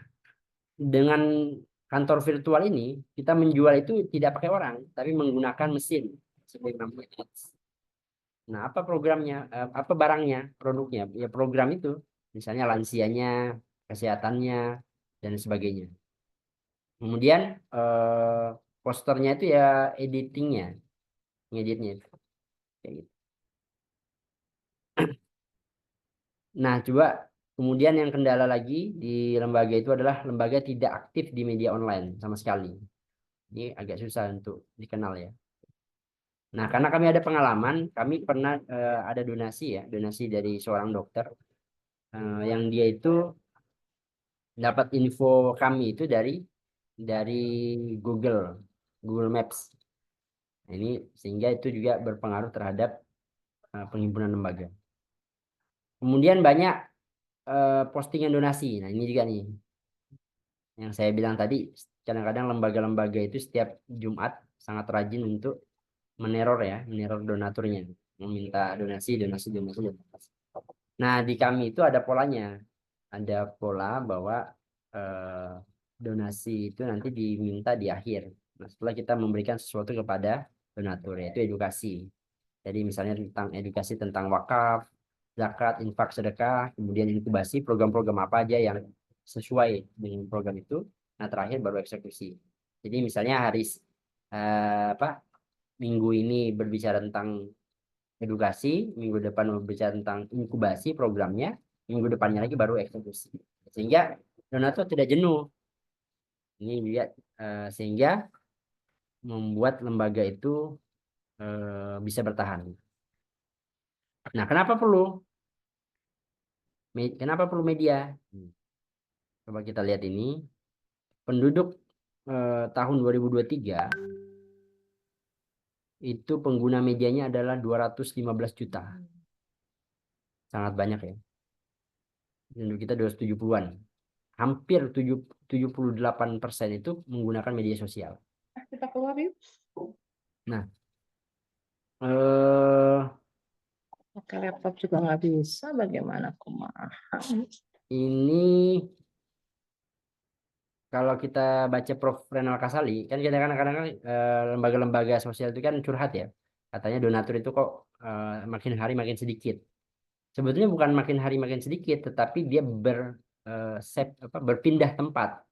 dengan kantor virtual ini, kita menjual itu tidak pakai orang, tapi menggunakan mesin sebagai namanya ads. Nah, apa programnya? Apa barangnya? Produknya? Ya program itu, misalnya lansianya, kesehatannya, dan sebagainya. Kemudian posternya itu ya editingnya, ngeditnya itu. Kayak gitu. Nah, coba kemudian yang kendala lagi di lembaga itu adalah lembaga tidak aktif di media online sama sekali. Ini agak susah untuk dikenal ya. Nah, karena kami ada pengalaman, kami pernah ada donasi ya, donasi dari seorang dokter yang dia itu dapat info kami itu dari Google, Google Maps. Nah, ini sehingga itu juga berpengaruh terhadap penghimpunan lembaga. Kemudian banyak postingan donasi. Nah, ini juga nih yang saya bilang tadi, kadang-kadang lembaga-lembaga itu setiap Jumat sangat rajin untuk meneror donaturnya, meminta donasi, donasi, donasi, donasi. Nah, di kami itu ada polanya, ada pola bahwa eh, donasi itu nanti diminta di akhir. Nah, setelah kita memberikan sesuatu kepada donatur, yaitu edukasi. Jadi misalnya tentang edukasi tentang wakaf, zakat, infak, sedekah, kemudian inkubasi program-program apa aja yang sesuai dengan program itu. Nah, terakhir baru eksekusi. Jadi misalnya apa minggu ini berbicara tentang edukasi, minggu depan berbicara tentang inkubasi programnya, minggu depannya lagi baru eksekusi. Sehingga donatur tidak jenuh. Ini juga sehingga membuat lembaga itu bisa bertahan. Nah, kenapa perlu media? Coba kita lihat ini. Penduduk tahun 2023 itu pengguna medianya adalah 215 juta. Sangat banyak ya. Penduduk kita 270-an. Hampir 78% itu menggunakan media sosial. Kita keluar yuk. Nah, eh, Pakai laptop juga nggak bisa, bagaimana kumaha? ini kalau kita baca Prof. Renal Kasali, kan kita kadang-kadang lembaga-lembaga sosial itu kan curhat ya. Katanya donatur itu kok makin hari makin sedikit. Sebetulnya bukan makin hari makin sedikit, tetapi dia berpindah tempat.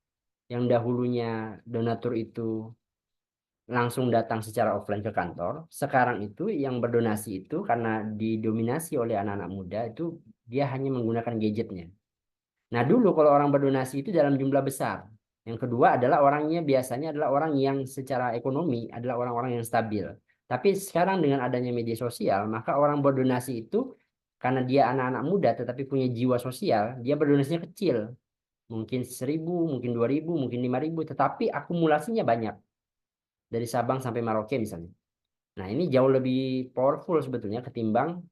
Yang dahulunya donatur itu langsung datang secara offline ke kantor, sekarang itu yang berdonasi itu karena didominasi oleh anak-anak muda itu dia hanya menggunakan gadgetnya. Nah, dulu kalau orang berdonasi itu dalam jumlah besar. Yang kedua adalah orangnya biasanya adalah orang yang secara ekonomi adalah orang-orang yang stabil. Tapi sekarang dengan adanya media sosial, maka orang berdonasi itu karena dia anak-anak muda tetapi punya jiwa sosial, dia berdonasinya kecil. Mungkin 1.000, mungkin 2.000, mungkin 5.000, tetapi akumulasinya banyak. Dari Sabang sampai Merauke misalnya. Nah, ini jauh lebih powerful sebetulnya ketimbang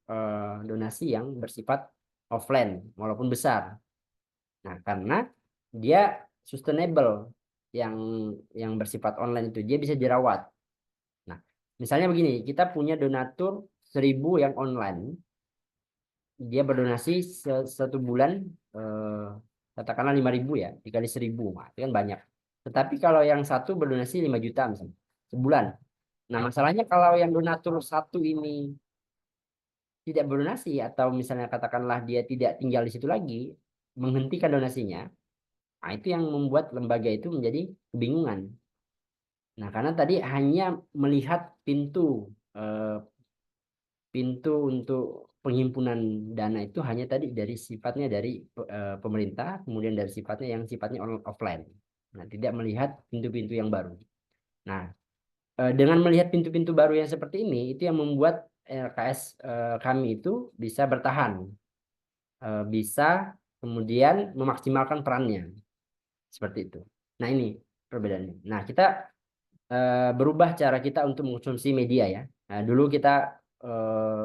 donasi yang bersifat offline, walaupun besar. Nah, karena dia sustainable yang bersifat online itu dia bisa dirawat. Nah, misalnya begini, kita punya donatur 1.000 yang online, dia berdonasi satu bulan katakanlah 5.000 ya, dikali 1.000, nah, itu kan banyak. Tetapi kalau yang satu berdonasi 5 juta misalnya sebulan. Nah, masalahnya kalau yang donatur satu ini tidak berdonasi atau misalnya katakanlah dia tidak tinggal di situ lagi, menghentikan donasinya, nah, itu yang membuat lembaga itu menjadi kebingungan. Nah, karena tadi hanya melihat eh, pintu untuk penghimpunan dana itu hanya tadi dari sifatnya dari pemerintah, kemudian dari sifatnya yang sifatnya offline. Nah, tidak melihat pintu-pintu yang baru. Nah, dengan melihat pintu-pintu baru yang seperti ini, itu yang membuat LKS kami itu bisa bertahan, bisa kemudian memaksimalkan perannya seperti itu. Nah, ini perbedaannya. Nah, kita berubah cara kita untuk mengkonsumsi media ya. Nah, dulu kita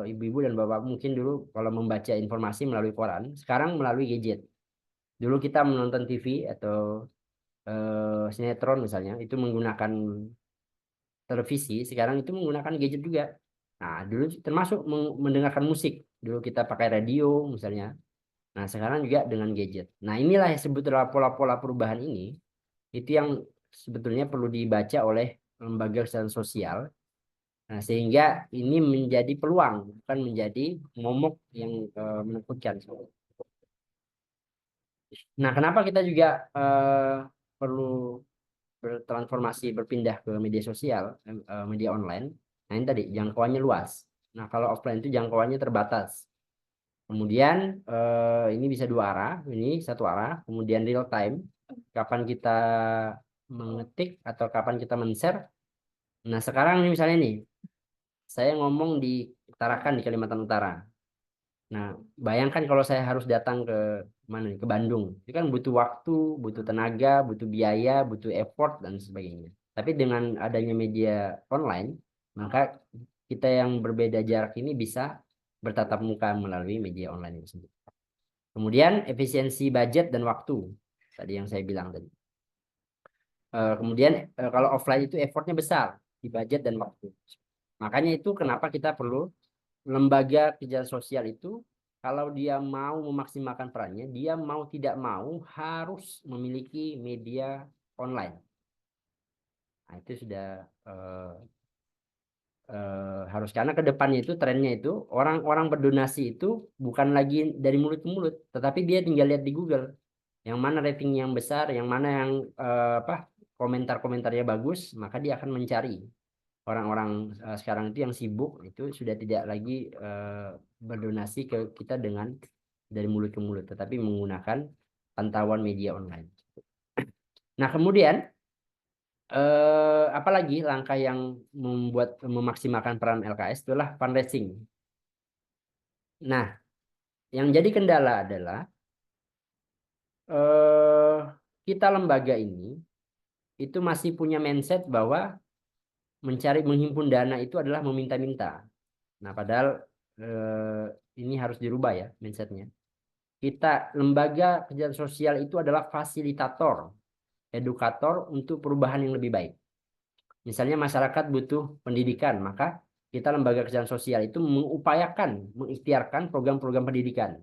ibu-ibu dan bapak mungkin dulu kalau membaca informasi melalui koran, sekarang melalui gadget. Dulu kita menonton TV atau sinetron misalnya itu menggunakan televisi, sekarang itu menggunakan gadget juga. Nah, dulu termasuk mendengarkan musik. Dulu kita pakai radio misalnya. Nah, sekarang juga dengan gadget. Nah, inilah yang sebetulnya pola-pola perubahan ini, itu yang sebetulnya perlu dibaca oleh lembaga kesehatan sosial. Nah, sehingga ini menjadi peluang, bukan menjadi momok yang menakutkan. Nah, kenapa kita juga perlu bertransformasi berpindah ke media sosial, media online? Nah, ini tadi jangkauannya luas. Nah, kalau offline itu jangkauannya terbatas. Kemudian ini bisa dua arah, ini satu arah. Kemudian real time, kapan kita mengetik atau kapan kita men-share. Nah, sekarang ini misalnya nih, saya ngomong di Tarakan di Kalimantan Utara. Nah, bayangkan kalau saya harus datang ke mana nih, ke Bandung. Itu kan butuh waktu, butuh tenaga, butuh biaya, butuh effort dan sebagainya. Tapi dengan adanya media online, maka kita yang berbeda jarak ini bisa bertatap muka melalui media online itu sendiri. Kemudian efisiensi budget dan waktu. Tadi yang saya bilang tadi. Kemudian kalau offline itu effortnya besar di budget dan waktu. Makanya itu kenapa kita perlu lembaga kerja sosial itu kalau dia mau memaksimalkan perannya, dia mau tidak mau harus memiliki media online. Nah, itu sudah harus karena ke depannya itu trennya itu orang-orang berdonasi itu bukan lagi dari mulut ke mulut, tetapi dia tinggal lihat di Google yang mana rating yang besar, yang mana yang apa komentar-komentarnya bagus, maka dia akan mencari orang-orang sekarang itu yang sibuk itu sudah tidak lagi berdonasi ke kita dengan dari mulut ke mulut, tetapi menggunakan pantauan media online. Nah, kemudian apalagi langkah yang membuat memaksimalkan peran LKS itulah fundraising. Nah, yang jadi kendala adalah eh, kita lembaga ini itu masih punya mindset bahwa menghimpun dana itu adalah meminta-minta. Nah, padahal ini harus dirubah ya mindsetnya. Kita lembaga kerjaan sosial itu adalah fasilitator, edukator untuk perubahan yang lebih baik. Misalnya masyarakat butuh pendidikan, maka kita lembaga kerjaan sosial itu mengupayakan, mengikhtiarkan program-program pendidikan.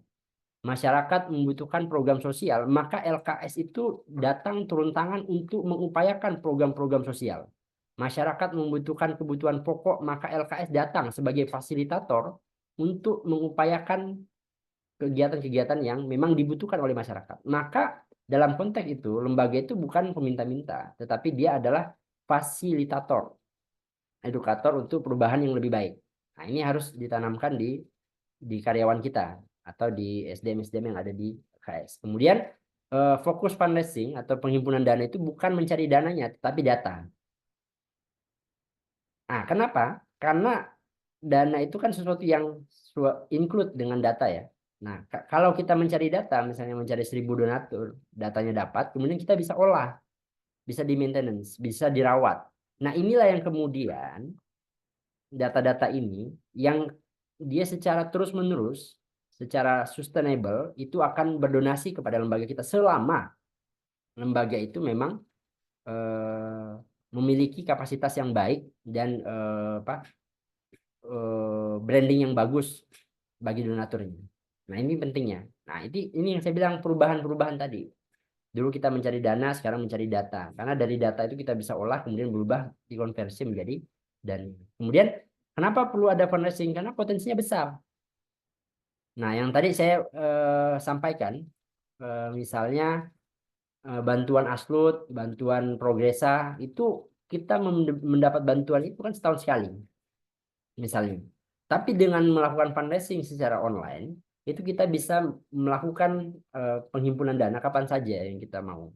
Masyarakat membutuhkan program sosial, maka LKS itu datang turun tangan untuk mengupayakan program-program sosial. Masyarakat membutuhkan kebutuhan pokok, maka LKS datang sebagai fasilitator untuk mengupayakan kegiatan-kegiatan yang memang dibutuhkan oleh masyarakat. Maka dalam konteks itu, lembaga itu bukan peminta-minta, tetapi dia adalah fasilitator, edukator untuk perubahan yang lebih baik. Nah, ini harus ditanamkan di karyawan kita atau di SDM-SDM yang ada di KS. Kemudian fokus fundraising atau penghimpunan dana itu bukan mencari dananya, tetapi data. Nah, kenapa? Karena dana itu kan sesuatu yang include dengan data ya. Nah, kalau kita mencari data, misalnya mencari 1.000 donatur, datanya dapat, kemudian kita bisa olah, bisa di maintenance, bisa dirawat. Nah, inilah yang kemudian data-data ini yang dia secara terus-menerus, secara sustainable itu akan berdonasi kepada lembaga kita selama lembaga itu memang eh, memiliki kapasitas yang baik dan branding yang bagus bagi donaturnya. Nah, ini pentingnya. Nah, ini yang saya bilang perubahan-perubahan tadi. Dulu kita mencari dana, sekarang mencari data. Karena dari data itu kita bisa olah, kemudian berubah, dikonversi menjadi dan kemudian kenapa perlu ada fundraising? Karena potensinya besar. Nah, yang tadi saya sampaikan, misalnya bantuan Aslut, bantuan Progresa, itu kita mendapat bantuan itu kan setahun sekali, misalnya. Tapi dengan melakukan fundraising secara online, itu kita bisa melakukan penghimpunan dana kapan saja yang kita mau.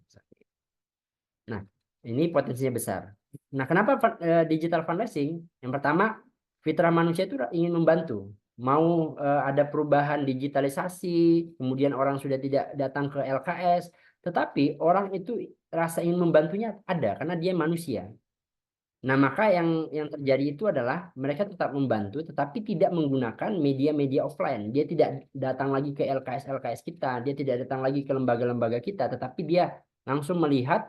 Nah, Ini potensinya besar. Nah, kenapa digital fundraising? Yang pertama, fitrah manusia itu ingin membantu. Mau ada perubahan digitalisasi, kemudian orang sudah tidak datang ke LKS, tetapi orang itu rasa ingin membantunya ada karena dia manusia. Nah, maka yang terjadi itu adalah mereka tetap membantu, tetapi tidak menggunakan media-media offline. Dia tidak datang lagi ke LKS-LKS kita, dia tidak datang lagi ke lembaga-lembaga kita, tetapi dia langsung melihat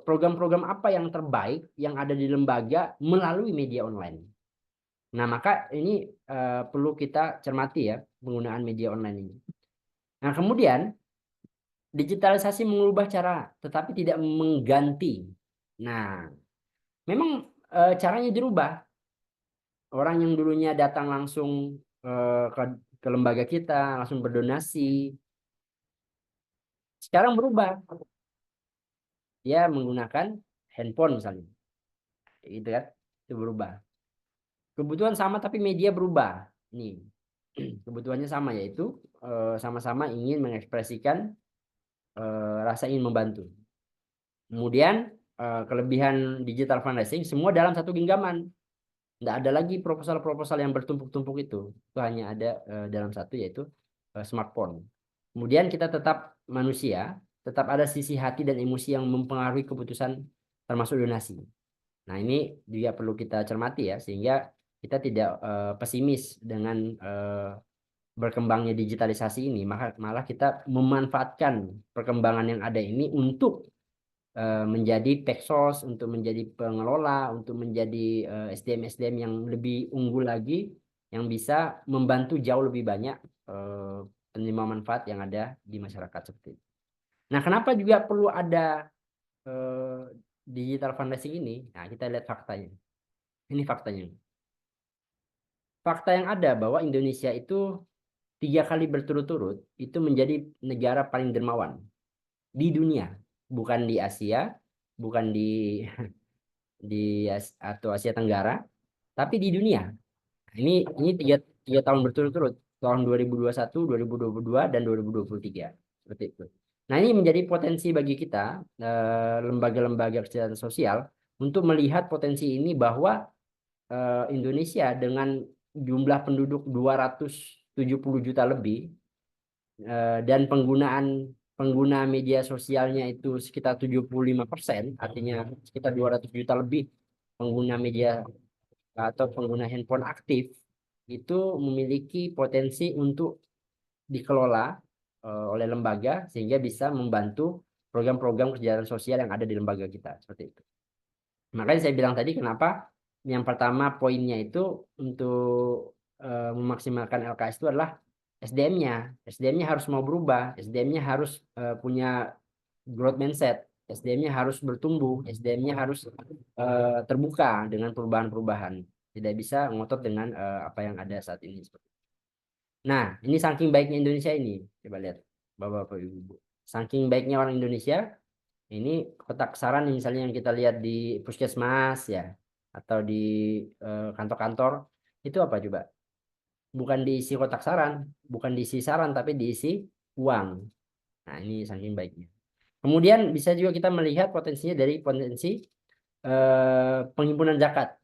program-program apa yang terbaik yang ada di lembaga melalui media online. Nah, maka ini perlu kita cermati ya penggunaan media online ini. Nah, kemudian digitalisasi mengubah cara, tetapi tidak mengganti. Nah, memang caranya dirubah. Orang yang dulunya datang langsung ke lembaga kita, langsung berdonasi, sekarang berubah. Dia menggunakan handphone misalnya, gitu kan? Itu berubah. Kebutuhan sama tapi media berubah. Ini kebutuhannya sama yaitu sama-sama ingin mengekspresikan rasa ingin membantu. Kemudian kelebihan digital fundraising semua dalam satu genggaman. Tidak ada lagi proposal-proposal yang bertumpuk-tumpuk itu. Itu hanya ada dalam satu yaitu smartphone. Kemudian kita tetap manusia, tetap ada sisi hati dan emosi yang mempengaruhi keputusan termasuk donasi. Nah, ini juga perlu kita cermati ya, sehingga kita tidak pesimis dengan berkembangnya digitalisasi ini, maka malah kita memanfaatkan perkembangan yang ada ini untuk menjadi peksos, untuk menjadi pengelola, untuk menjadi SDM-SDM yang lebih unggul lagi, yang bisa membantu jauh lebih banyak penerima manfaat yang ada di masyarakat seperti itu. Nah, kenapa juga perlu ada eh, digital fundraising ini? Nah, kita lihat faktanya. Ini faktanya. Fakta yang ada bahwa Indonesia itu 3 kali berturut-turut itu menjadi negara paling dermawan di dunia, bukan di Asia, bukan atau Asia Tenggara, tapi di dunia. Ini tiga tahun berturut-turut, tahun 2021, 2022, dan 2023. Seperti itu. Nah, ini menjadi potensi bagi kita, lembaga-lembaga kesejahteraan sosial, untuk melihat potensi ini bahwa Indonesia dengan jumlah penduduk 270 juta lebih dan pengguna media sosialnya itu sekitar 75%, artinya sekitar 200 juta lebih pengguna media atau pengguna handphone aktif, itu memiliki potensi untuk dikelola oleh lembaga sehingga bisa membantu program-program kesejahteraan sosial yang ada di lembaga kita seperti itu. Makanya saya bilang tadi kenapa yang pertama poinnya itu untuk memaksimalkan LKS itu adalah SDM-nya. SDM-nya harus mau berubah, SDM-nya harus punya growth mindset, SDM-nya harus bertumbuh, SDM-nya harus terbuka dengan perubahan-perubahan. Tidak bisa ngotot dengan apa yang ada saat ini. Nah, ini saking baiknya Indonesia ini. Coba lihat, Bapak-Bapak, Ibu-Ibu. Saking baiknya orang Indonesia, ini kotak saran misalnya yang kita lihat di puskesmas ya, atau di kantor-kantor, itu apa coba? Bukan diisi kotak saran, bukan diisi saran, tapi diisi uang. Nah, ini saking baiknya. Kemudian bisa juga kita melihat potensinya dari potensi penghimpunan zakat.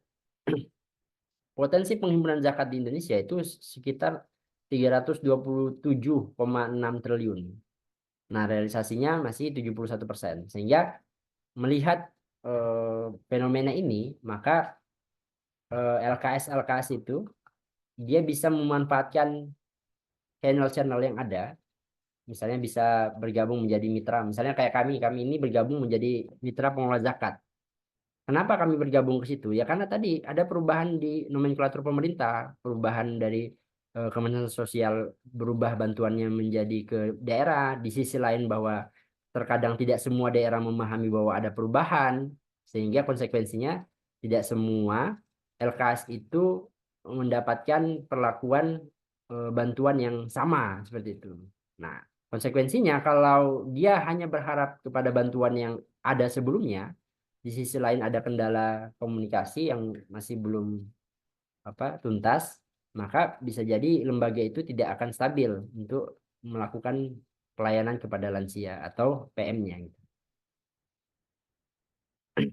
Potensi penghimpunan zakat di Indonesia itu sekitar 327,6 triliun. Nah, realisasinya masih 71%. Sehingga melihat fenomena ini, maka LKS-LKS itu dia bisa memanfaatkan channel-channel yang ada. Misalnya bisa bergabung menjadi mitra. Misalnya kayak kami ini bergabung menjadi mitra pengelola zakat. Kenapa kami bergabung ke situ? Ya karena tadi ada perubahan di nomenklatur pemerintah, perubahan dari Kementerian Sosial, berubah bantuannya menjadi ke daerah. Di sisi lain bahwa terkadang tidak semua daerah memahami bahwa ada perubahan, sehingga konsekuensinya tidak semua LKS itu mendapatkan perlakuan bantuan yang sama seperti itu. Nah, konsekuensinya kalau dia hanya berharap kepada bantuan yang ada sebelumnya, di sisi lain ada kendala komunikasi yang masih belum tuntas, maka bisa jadi lembaga itu tidak akan stabil untuk melakukan pelayanan kepada lansia atau PM-nya gitu.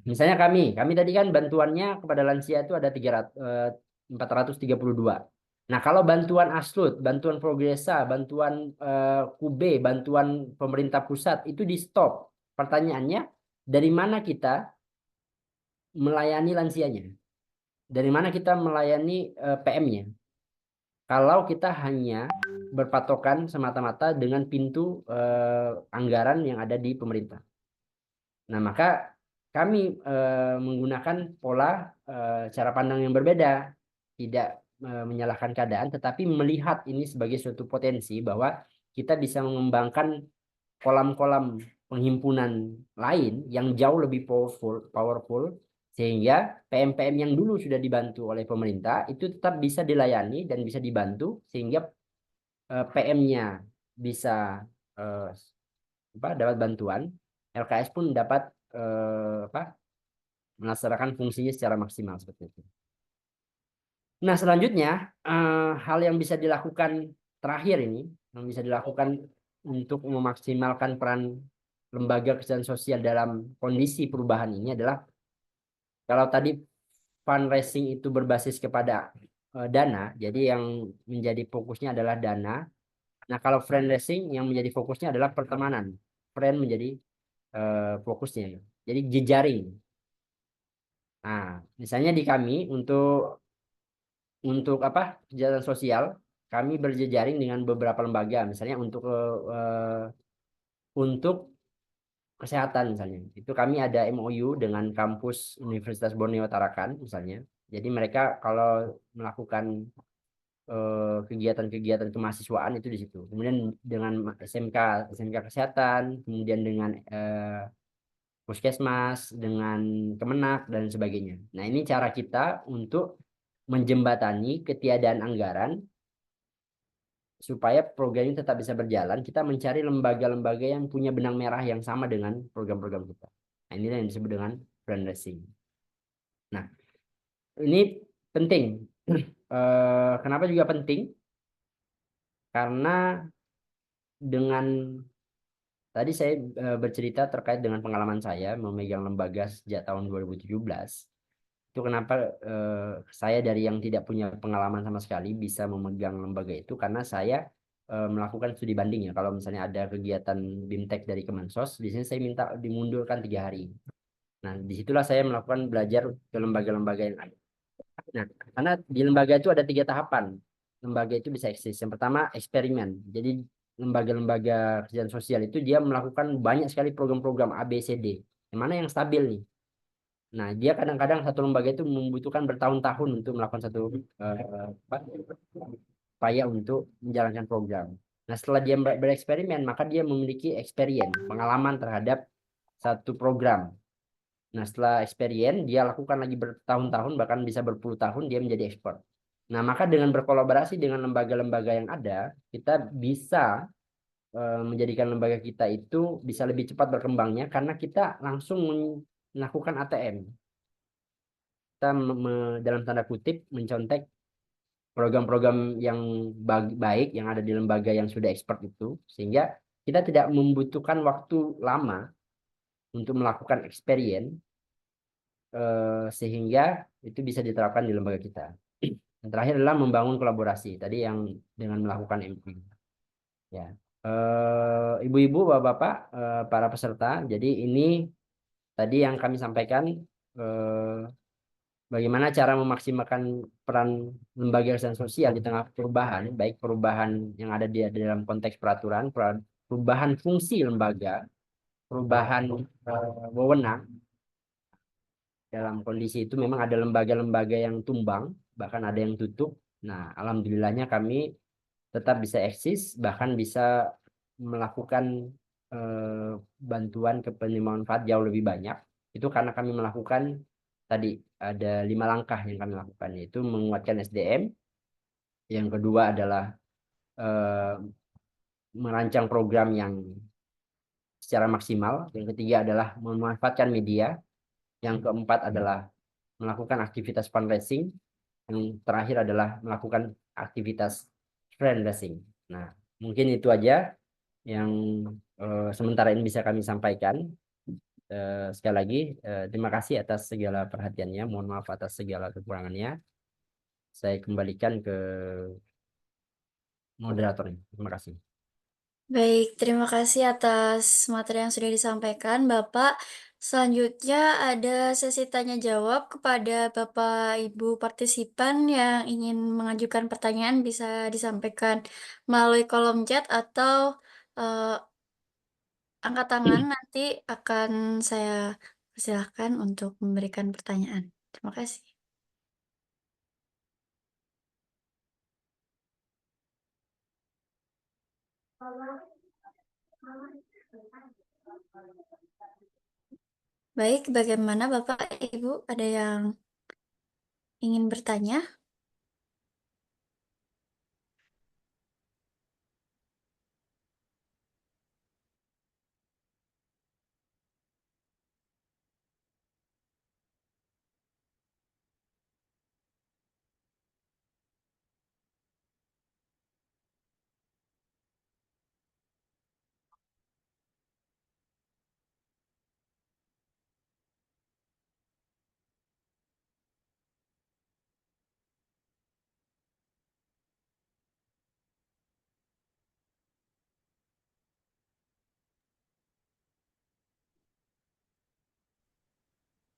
Misalnya kami tadi kan bantuannya kepada lansia itu ada 432. Nah, kalau bantuan ASLUD, bantuan Progresa, bantuan KUB, bantuan pemerintah pusat itu di stop. Pertanyaannya, dari mana kita melayani lansianya? Dari mana kita melayani PM-nya? Kalau kita hanya berpatokan semata-mata dengan pintu anggaran yang ada di pemerintah. Nah, maka kami menggunakan pola cara pandang yang berbeda, tidak menyalahkan keadaan, tetapi melihat ini sebagai suatu potensi bahwa kita bisa mengembangkan kolam-kolam penghimpunan lain yang jauh lebih powerful, sehingga PM-PM yang dulu sudah dibantu oleh pemerintah itu tetap bisa dilayani dan bisa dibantu, sehingga PM-nya bisa eh, dapat bantuan, LKS pun dapat melaksanakan fungsinya secara maksimal seperti itu. Nah, selanjutnya hal yang bisa dilakukan terakhir ini, yang bisa dilakukan untuk memaksimalkan peran lembaga kesehatan sosial dalam kondisi perubahan ini adalah, kalau tadi fundraising itu berbasis kepada dana, jadi yang menjadi fokusnya adalah dana. Nah, kalau fundraising yang menjadi fokusnya adalah pertemanan. Friend menjadi fokusnya. Jadi jejaring. Nah, misalnya di kami untuk apa? Kegiatan sosial, kami berjejaring dengan beberapa lembaga, misalnya untuk kesehatan misalnya. Itu kami ada MOU dengan kampus Universitas Borneo Tarakan misalnya. Jadi mereka kalau melakukan kegiatan-kegiatan kemahasiswaan itu di situ. Kemudian dengan SMK kesehatan, kemudian dengan Puskesmas, dengan Kemenak dan sebagainya. Nah, ini cara kita untuk menjembatani ketiadaan anggaran supaya program ini tetap bisa berjalan. Kita mencari lembaga-lembaga yang punya benang merah yang sama dengan program-program kita. Nah, inilah yang disebut dengan fundraising. Nah, ini penting. Kenapa juga penting? Karena dengan tadi saya bercerita terkait dengan pengalaman saya memegang lembaga sejak tahun 2017. Itu kenapa saya dari yang tidak punya pengalaman sama sekali bisa memegang lembaga itu, karena saya melakukan studi banding ya. Kalau misalnya ada kegiatan BIMTEK dari Kemensos, di sini saya minta dimundurkan 3 hari. Nah, disitulah saya melakukan belajar ke lembaga-lembaga yang ada. Nah, karena di lembaga itu ada 3 tahapan. Lembaga itu bisa eksis. Yang pertama eksperimen. Jadi lembaga-lembaga kerjaan sosial itu dia melakukan banyak sekali program-program A, B, C, D. Yang mana yang stabil nih? Nah, dia kadang-kadang satu lembaga itu membutuhkan bertahun-tahun untuk melakukan satu upaya untuk menjalankan program. Nah, setelah dia bereksperimen, maka dia memiliki experience, pengalaman terhadap satu program. Nah, setelah experience, dia lakukan lagi bertahun-tahun, bahkan bisa berpuluh tahun, dia menjadi expert. Nah, maka dengan berkolaborasi dengan lembaga-lembaga yang ada, kita bisa menjadikan lembaga kita itu bisa lebih cepat berkembangnya, karena kita langsung melakukan ATM. Kita dalam tanda kutip mencontek program-program yang baik yang ada di lembaga yang sudah expert itu, sehingga kita tidak membutuhkan waktu lama untuk melakukan experience, sehingga itu bisa diterapkan di lembaga kita. Yang terakhir adalah membangun kolaborasi tadi yang dengan melakukan MOU ya. Ibu-ibu, bapak-bapak, para peserta, jadi ini tadi yang kami sampaikan, bagaimana cara memaksimalkan peran lembaga kesehatan sosial di tengah perubahan, baik perubahan yang ada di dalam konteks peraturan, perubahan fungsi lembaga, perubahan wewenang. Dalam kondisi itu memang ada lembaga-lembaga yang tumbang, bahkan ada yang tutup. Nah, alhamdulillahnya kami tetap bisa eksis, bahkan bisa melakukan eh, bantuan ke penerima manfaat jauh lebih banyak. Itu karena kami melakukan tadi ada 5 langkah yang kami lakukan, yaitu menguatkan SDM. Yang kedua adalah eh, merancang program yang secara maksimal. Yang ketiga adalah memanfaatkan media. Yang keempat adalah melakukan aktivitas fundraising. Yang terakhir adalah melakukan aktivitas fundraising. Nah, mungkin itu aja yang sementara ini bisa kami sampaikan. Sekali lagi terima kasih atas segala perhatiannya. Mohon maaf atas segala kekurangannya. Saya kembalikan ke moderatornya. Terima kasih. Baik, terima kasih atas materi yang sudah disampaikan, Bapak. Selanjutnya ada sesi tanya jawab kepada Bapak Ibu partisipan yang ingin mengajukan pertanyaan bisa disampaikan melalui kolom chat atau eh, angkat tangan. Nanti akan saya persilahkan untuk memberikan pertanyaan. Terima kasih. Baik, bagaimana Bapak Ibu? Ada yang ingin bertanya?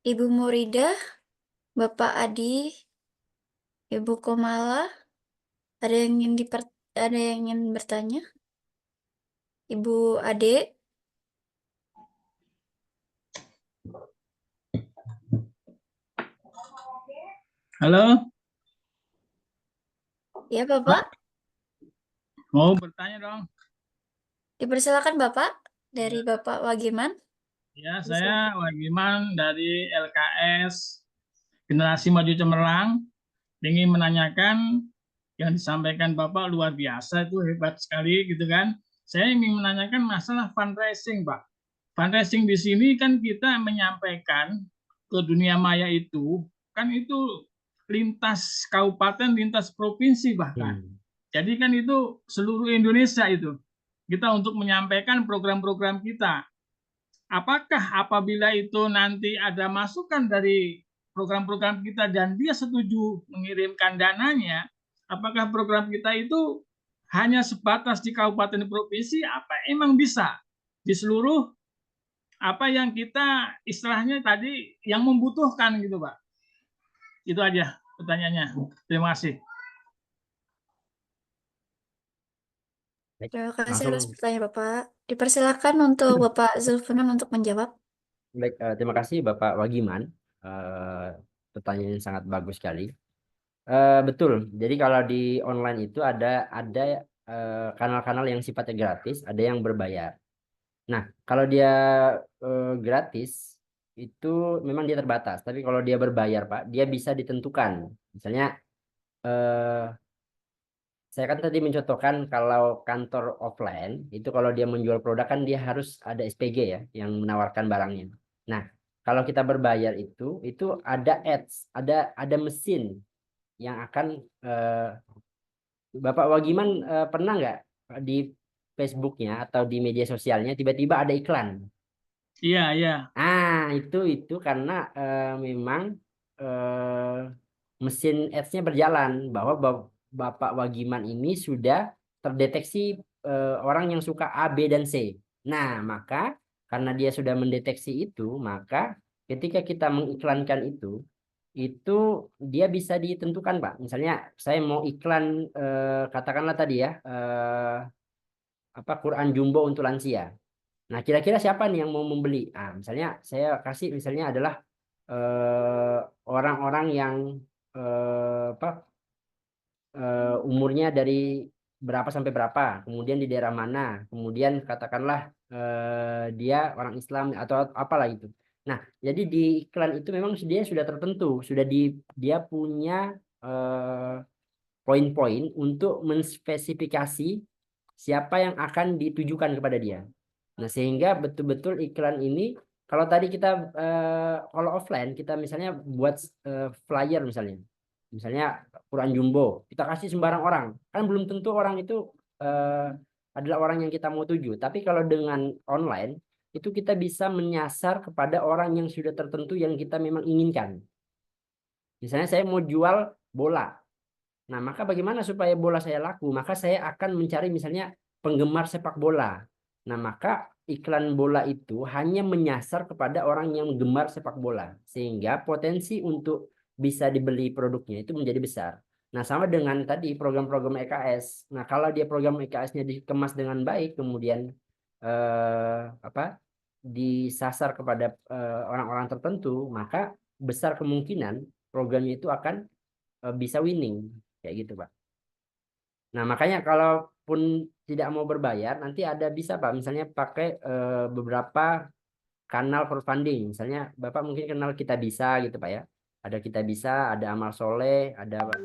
Ibu Muridah, Bapak Adi, Ibu Komala, ada yang ada yang ingin bertanya? Ibu Ade, Halo, ya Bapak, mau bertanya dong. dipersilakan Bapak dari Bapak Wagiman. Ya, saya Wagiman dari LKS Generasi Maju Cemerlang. Ingin menanyakan yang disampaikan Bapak luar biasa, itu hebat sekali gitu kan. Saya ingin menanyakan masalah fundraising, Pak. Fundraising di sini kan kita menyampaikan ke dunia maya itu, kan itu lintas kabupaten, lintas provinsi bahkan. Jadi kan itu seluruh Indonesia itu. Kita untuk menyampaikan program-program kita. Apakah apabila itu nanti ada masukan dari program-program kita dan dia setuju mengirimkan dananya, apakah program kita itu hanya sebatas di kabupaten provinsi, apa emang bisa di seluruh apa yang kita istilahnya tadi yang membutuhkan gitu, Pak? Itu aja pertanyaannya. Terima kasih. Baik, Terima kasih atas langsung. pertanyaan Bapak. Dipersilakan untuk Bapak Zulfanan untuk menjawab. Baik, terima kasih Bapak Wagiman. Eh, Pertanyaan yang sangat bagus sekali. Betul. Jadi kalau di online itu ada kanal-kanal yang sifatnya gratis, ada yang berbayar. Nah, kalau dia gratis itu memang dia terbatas. Tapi kalau dia berbayar, Pak, dia bisa ditentukan. Misalnya, eh, saya kan tadi mencontohkan kalau kantor offline itu kalau dia menjual produk kan dia harus ada SPG ya yang menawarkan barangnya. Nah, kalau kita berbayar itu ada ads, ada mesin yang akan Bapak Wagiman pernah nggak di Facebooknya atau di media sosialnya tiba-tiba ada iklan? Iya, iya. Itu karena memang mesin ads-nya berjalan bahwa Bapak Wagiman ini sudah terdeteksi orang yang suka A, B, dan C. Nah, maka karena dia sudah mendeteksi itu, maka ketika kita mengiklankan itu dia bisa ditentukan, Pak. Misalnya saya mau iklan katakanlah tadi ya apa Quran Jumbo untuk lansia. Nah, kira-kira siapa nih yang mau membeli? Misalnya saya kasih misalnya adalah eh, orang-orang yang apa umurnya dari berapa sampai berapa, kemudian di daerah mana, kemudian katakanlah dia orang Islam atau apalah itu. Nah, jadi di iklan itu memang dia sudah tertentu, dia punya eh, poin-poin untuk menspesifikasi siapa yang akan ditujukan kepada dia. Nah, sehingga betul-betul iklan ini, kalau tadi kita, kalau offline, kita misalnya buat flyer misalnya. Misalnya Quran Jumbo, kita kasih sembarang orang. Kan belum tentu orang itu adalah orang yang kita mau tuju. Tapi kalau dengan online, itu kita bisa menyasar kepada orang yang sudah tertentu yang kita memang inginkan. Misalnya saya mau jual bola. Nah, maka bagaimana supaya bola saya laku? Maka saya akan mencari misalnya penggemar sepak bola. Nah, maka iklan bola itu hanya menyasar kepada orang yang gemar sepak bola. Sehingga potensi untuk bisa dibeli produknya itu menjadi besar. Nah, sama dengan tadi program-program EKS. Nah, kalau dia program EKS-nya dikemas dengan baik, kemudian disasar kepada orang-orang tertentu, maka besar kemungkinan programnya itu akan bisa winning kayak gitu Pak. Nah makanya kalaupun tidak mau berbayar nanti ada bisa Pak misalnya pakai beberapa kanal crowdfunding. Misalnya Bapak mungkin kenal Kita Bisa gitu Pak ya. Ada Kita Bisa, ada Amal Soleh, ada apa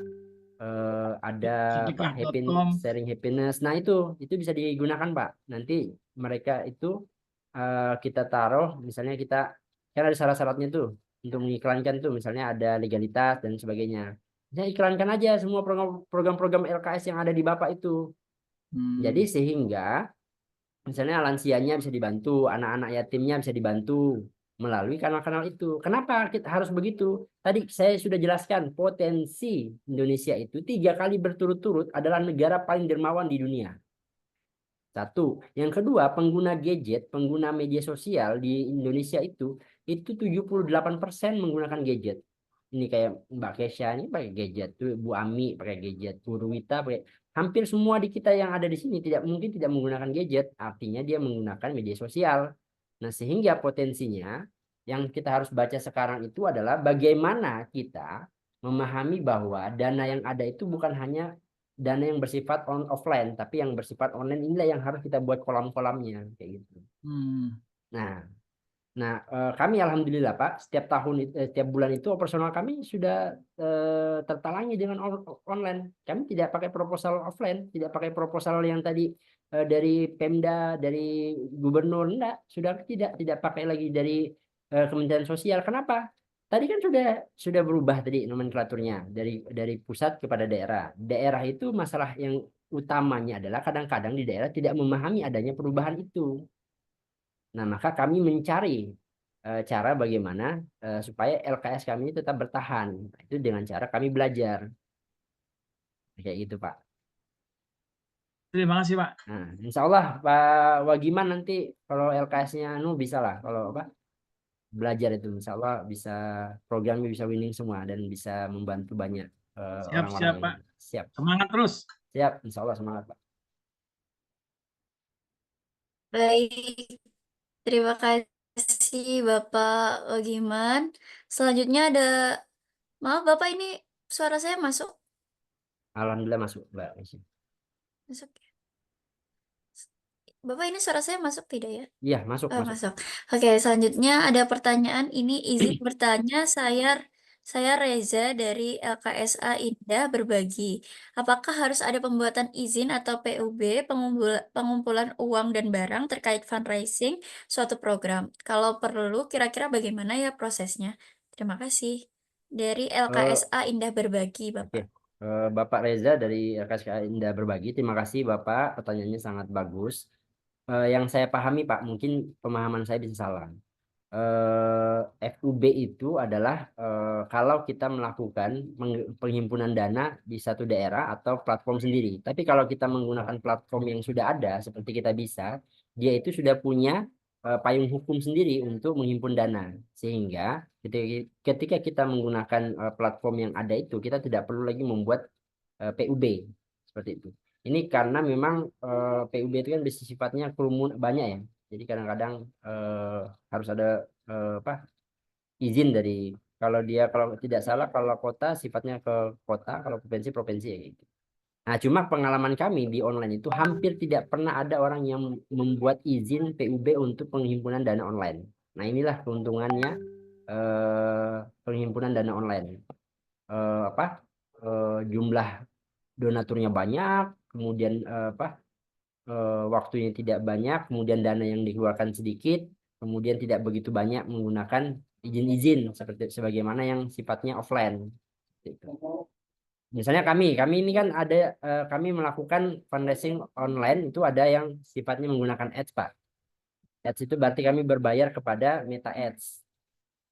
sedekah.com. sharing happiness. Nah itu bisa digunakan Pak. Nanti mereka itu kita taruh misalnya kita kan ada syarat-syaratnya tuh untuk mengiklankan tuh misalnya ada legalitas dan sebagainya. Ya iklankan aja semua program-program LKS yang ada di Bapak itu. Jadi sehingga misalnya lansianya bisa dibantu, anak-anak yatimnya bisa dibantu melalui kanal-kanal itu. Kenapa kita harus begitu? Tadi saya sudah jelaskan potensi Indonesia itu 3 kali berturut-turut adalah negara paling dermawan di dunia. Satu. Yang kedua, pengguna gadget, pengguna media sosial di Indonesia itu 78% menggunakan gadget. Ini kayak Mbak Kesha ini pakai gadget, tuh Bu Ami pakai gadget, Bu Ruwita pakai. Hampir semua di kita yang ada di sini tidak mungkin tidak menggunakan gadget, artinya dia menggunakan media sosial. Nah, sehingga potensinya yang kita harus baca sekarang itu adalah bagaimana kita memahami bahwa dana yang ada itu bukan hanya dana yang bersifat offline, tapi yang bersifat online inilah yang harus kita buat kolam-kolamnya kayak gitu. Nah, kami alhamdulillah Pak, setiap bulan itu operasional kami sudah tertalangi dengan online. Kami tidak pakai proposal offline, tidak pakai proposal yang tadi dari Pemda, dari gubernur, enggak, sudah tidak pakai lagi dari Kementerian Sosial. Kenapa? Tadi kan sudah berubah tadi nomenklaturnya dari pusat kepada daerah. Daerah itu masalah yang utamanya adalah kadang-kadang di daerah tidak memahami adanya perubahan itu. Nah, maka kami mencari cara bagaimana supaya LKS kami tetap bertahan. Itu dengan cara kami belajar. Kayak gitu, Pak. Terima kasih, Pak. Nah, insya Allah Pak Wagiman nanti kalau LKS-nya bisa lah. Kalau apa belajar itu, insya Allah bisa programnya bisa winning semua dan bisa membantu banyak orang-orang Siap, Pak. Siap. Semangat terus. Siap, insya Allah semangat, Pak. Baik, terima kasih Bapak Wagiman. Selanjutnya ada, maaf Bapak ini suara saya masuk? Alhamdulillah masuk, Mbak. Masuk. Bapak ini suara saya masuk tidak ya? Iya, masuk. Masuk. Oke, selanjutnya ada pertanyaan. Ini izin bertanya, saya Reza dari LKSA Indah Berbagi. Apakah harus ada pembuatan izin atau PUB pengumpulan uang dan barang terkait fundraising suatu program? Kalau perlu, kira-kira bagaimana ya prosesnya? Terima kasih. Dari LKSA Indah Berbagi, Bapak. Bapak Reza dari LKSA Indah Berbagi, terima kasih Bapak, pertanyaannya sangat bagus. Yang saya pahami Pak, mungkin pemahaman saya bisa salah. FUB itu adalah kalau kita melakukan penghimpunan dana di satu daerah atau platform sendiri. Tapi kalau kita menggunakan platform yang sudah ada, seperti Kita Bisa, dia itu sudah punya payung hukum sendiri untuk menghimpun dana. Sehingga ketika kita menggunakan platform yang ada itu, kita tidak perlu lagi membuat PUB seperti itu. Ini karena memang PUB itu kan sifatnya banyak ya. Jadi kadang-kadang harus ada izin dari kalau tidak salah kalau kota sifatnya ke kota, kalau provinsi provinsi ya gitu. Nah, cuma pengalaman kami di online itu hampir tidak pernah ada orang yang membuat izin PUB untuk penghimpunan dana online. Nah, inilah keuntungannya penghimpunan dana online. Jumlah donaturnya banyak, kemudian waktunya tidak banyak, kemudian dana yang dikeluarkan sedikit, kemudian tidak begitu banyak menggunakan izin-izin seperti sebagaimana yang sifatnya offline. Gitu. Misalnya kami ini kan ada kami melakukan fundraising online itu ada yang sifatnya menggunakan ads Pak. Ads itu berarti kami berbayar kepada Meta Ads.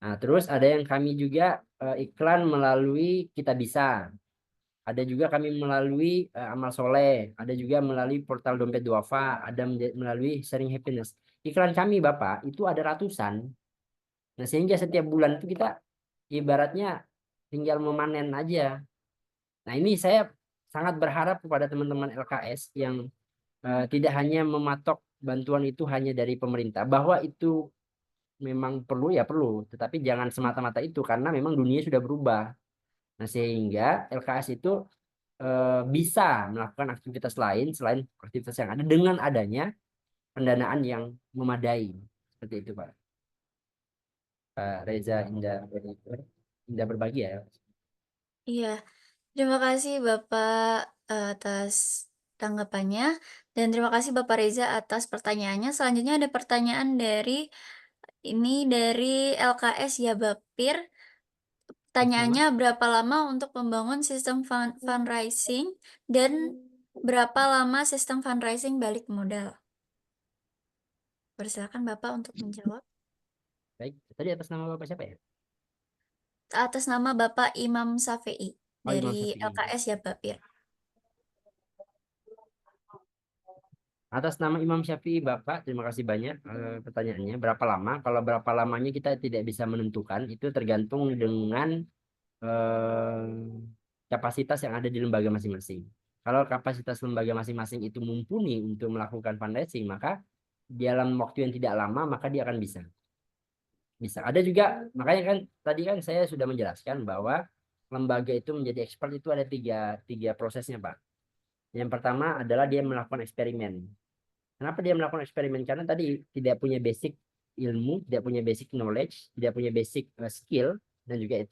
Nah, terus ada yang kami juga iklan melalui Kitabisa. Ada juga kami melalui Amal Soleh, ada juga melalui portal Dompet Duafa, ada melalui Sharing Happiness. Iklan kami Bapak itu ada ratusan. Nah, sehingga setiap bulan itu kita ibaratnya tinggal memanen aja. Nah, ini saya sangat berharap kepada teman-teman LKS yang tidak hanya mematok bantuan itu hanya dari pemerintah, bahwa itu memang perlu ya perlu, tetapi jangan semata-mata itu karena memang dunia sudah berubah. Nah, sehingga LKS itu bisa melakukan aktivitas lain selain aktivitas yang ada dengan adanya pendanaan yang memadai. Seperti itu, Pak. Pak Reza Indah berbagi ya. Iya, terima kasih Bapak atas tanggapannya dan terima kasih Bapak Reza atas pertanyaannya. Selanjutnya ada pertanyaan dari LKS Yabapir. Pertanyaannya berapa lama untuk membangun sistem fundraising dan berapa lama sistem fundraising balik modal? Persilakan Bapak untuk menjawab. Baik, tadi atas nama Bapak siapa ya? Atas nama Bapak Imam Safei Oh, Imam dari Syafi'i. LKS Yabapir. Atas nama Imam Syafi'i, Bapak, terima kasih banyak pertanyaannya. Berapa lama? Kalau berapa lamanya kita tidak bisa menentukan, itu tergantung dengan eh, kapasitas yang ada di lembaga masing-masing. Kalau kapasitas lembaga masing-masing itu mumpuni untuk melakukan fundraising, maka dalam waktu yang tidak lama, maka dia akan bisa. Bisa. Ada juga, makanya kan tadi kan saya sudah menjelaskan bahwa lembaga itu menjadi expert itu ada tiga prosesnya, Pak. Yang pertama adalah dia melakukan eksperimen. Kenapa dia melakukan eksperimen? Karena tadi tidak punya basic ilmu, tidak punya basic knowledge, tidak punya basic skill, dan juga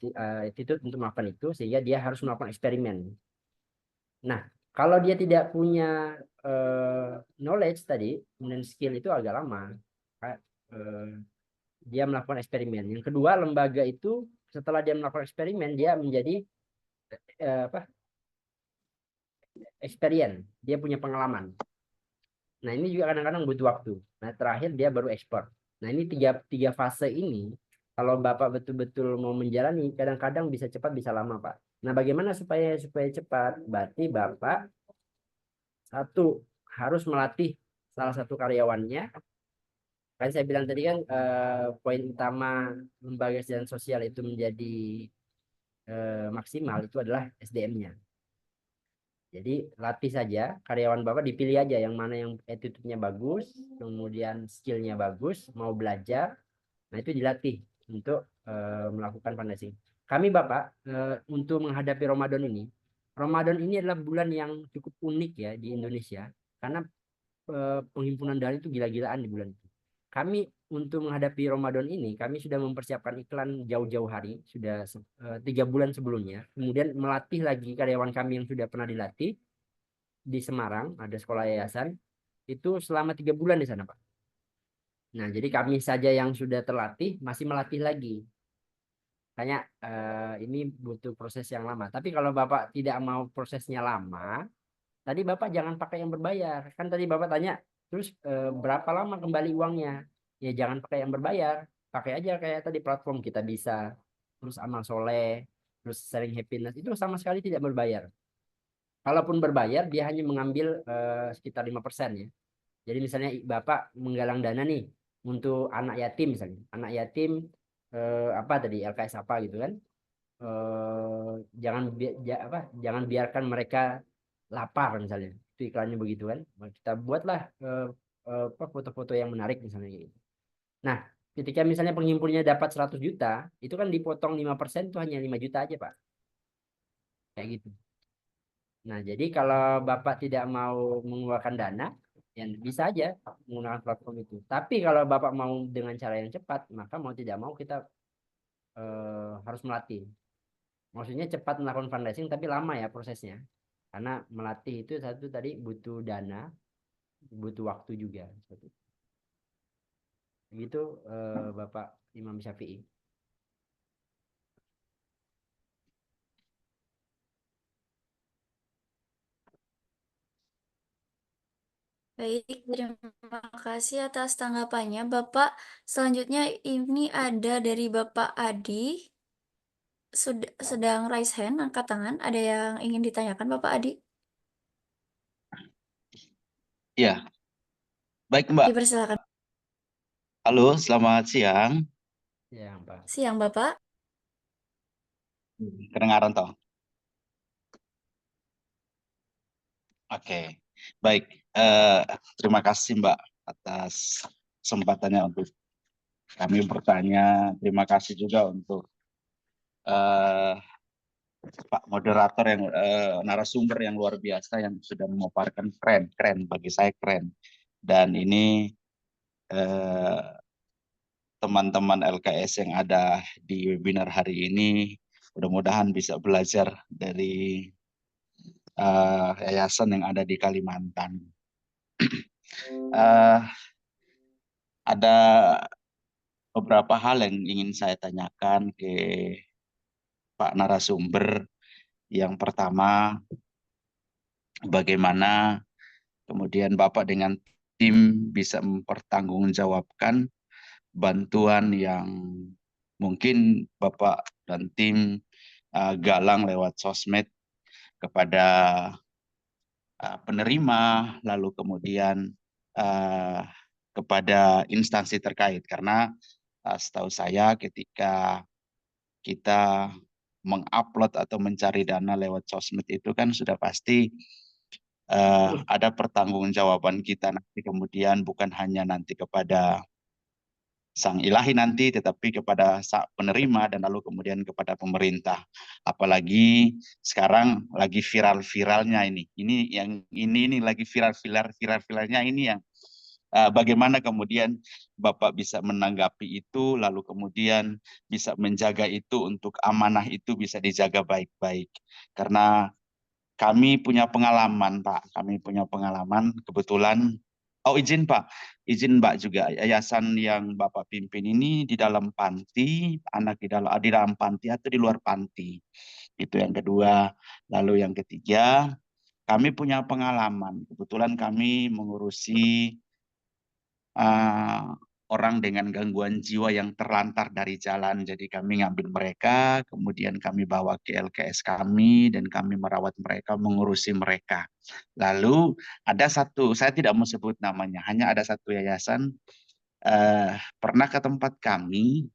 attitude untuk melakukan itu, sehingga dia harus melakukan eksperimen. Nah, kalau dia tidak punya knowledge tadi, dan skill itu agak lama. Dia melakukan eksperimen. Yang kedua, lembaga itu setelah dia melakukan eksperimen, dia menjadi apa? Experience. Dia punya pengalaman. Nah, ini juga kadang-kadang butuh waktu. Nah, terakhir dia baru ekspor. Nah, ini tiga fase ini, kalau Bapak betul-betul mau menjalani, kadang-kadang bisa cepat, bisa lama, Pak. Nah, bagaimana supaya cepat? Berarti Bapak satu harus melatih salah satu karyawannya. Kan saya bilang tadi kan poin utama lembaga kesejahteraan sosial itu menjadi maksimal itu adalah SDM-nya. Jadi latih saja karyawan Bapak, dipilih aja yang mana yang attitude-nya bagus, kemudian skill-nya bagus, mau belajar. Nah, itu dilatih untuk melakukan fundraising. Kami Bapak untuk menghadapi Ramadan ini adalah bulan yang cukup unik ya di Indonesia karena penghimpunan dana itu gila-gilaan di bulan itu. Kami untuk menghadapi Ramadan ini, kami sudah mempersiapkan iklan jauh-jauh hari, sudah 3 bulan sebelumnya. Kemudian melatih lagi karyawan kami yang sudah pernah dilatih di Semarang, ada sekolah yayasan, itu selama 3 bulan di sana, Pak. Nah, jadi kami saja yang sudah terlatih masih melatih lagi. Tanya ini butuh proses yang lama. Tapi kalau Bapak tidak mau prosesnya lama, tadi Bapak jangan pakai yang berbayar. Kan tadi Bapak tanya, terus berapa lama kembali uangnya? Ya jangan pakai yang berbayar. Pakai aja kayak tadi platform kita bisa. Terus Amal Soleh, terus Sharing Happiness. Itu sama sekali tidak berbayar. Kalaupun berbayar, dia hanya mengambil sekitar 5% ya. Jadi misalnya Bapak menggalang dana nih untuk anak yatim misalnya. Anak yatim apa tadi LKS apa gitu kan. Eh, jangan biarkan mereka lapar misalnya, itu iklannya begitu kan. Nah, kita buatlah foto-foto yang menarik misalnya gitu. Nah, ketika misalnya penghimpunnya dapat 100 juta, itu kan dipotong 5%, itu hanya 5 juta aja Pak, kayak gitu. Nah, jadi kalau Bapak tidak mau mengeluarkan dana, ya bisa aja menggunakan platform itu. Tapi kalau Bapak mau dengan cara yang cepat, maka mau tidak mau kita harus melatih. Maksudnya cepat melakukan fundraising tapi lama ya prosesnya. Karena melatih itu satu tadi butuh dana, butuh waktu juga. Seperti itu. Begitu Bapak Imam Syafi'i. Baik, terima kasih atas tanggapannya, Bapak. Selanjutnya ini ada dari Bapak Adi, sedang raise hand, angkat tangan. Ada yang ingin ditanyakan, Bapak Adi? Ya, baik Mbak. Dipersilakan. Halo, selamat siang. Ya, Pak. Siang, Bapak. Kedengaran toh? Oke, baik. Terima kasih Mbak atas kesempatannya untuk kami bertanya. Terima kasih juga untuk eh, Pak moderator yang narasumber yang luar biasa yang sudah memaparkan keren bagi saya keren. Dan ini eh, teman-teman LKS yang ada di webinar hari ini mudah-mudahan bisa belajar dari yayasan yang ada di Kalimantan. Eh, ada beberapa hal yang ingin saya tanyakan ke Pak narasumber. Yang pertama, bagaimana kemudian Bapak dengan tim bisa mempertanggungjawabkan bantuan yang mungkin Bapak dan tim galang lewat sosmed kepada penerima, lalu kemudian kepada instansi terkait. Karena setahu saya ketika kita mengupload atau mencari dana lewat sosmed itu kan sudah pasti ada pertanggungjawaban kita nanti kemudian bukan hanya nanti kepada sang ilahi nanti, tetapi kepada penerima dan lalu kemudian kepada pemerintah. Apalagi sekarang lagi viral-viralnya ini. Ini lagi viral-viralnya ini yang bagaimana kemudian Bapak bisa menanggapi itu, lalu kemudian bisa menjaga itu untuk amanah itu bisa dijaga baik-baik. Karena kami punya pengalaman, Pak. Kami punya pengalaman kebetulan. Oh izin Pak, izin Mbak juga. Yayasan yang Bapak pimpin ini di dalam panti, anak di dalam panti atau di luar panti. Itu yang kedua. Lalu yang ketiga, kami punya pengalaman. Kebetulan kami mengurusi orang dengan gangguan jiwa yang terlantar dari jalan. Jadi kami ngambil mereka, kemudian kami bawa ke LKS kami, dan kami merawat mereka, mengurusi mereka. Lalu ada satu, saya tidak mau sebut namanya, hanya ada satu yayasan pernah ke tempat kami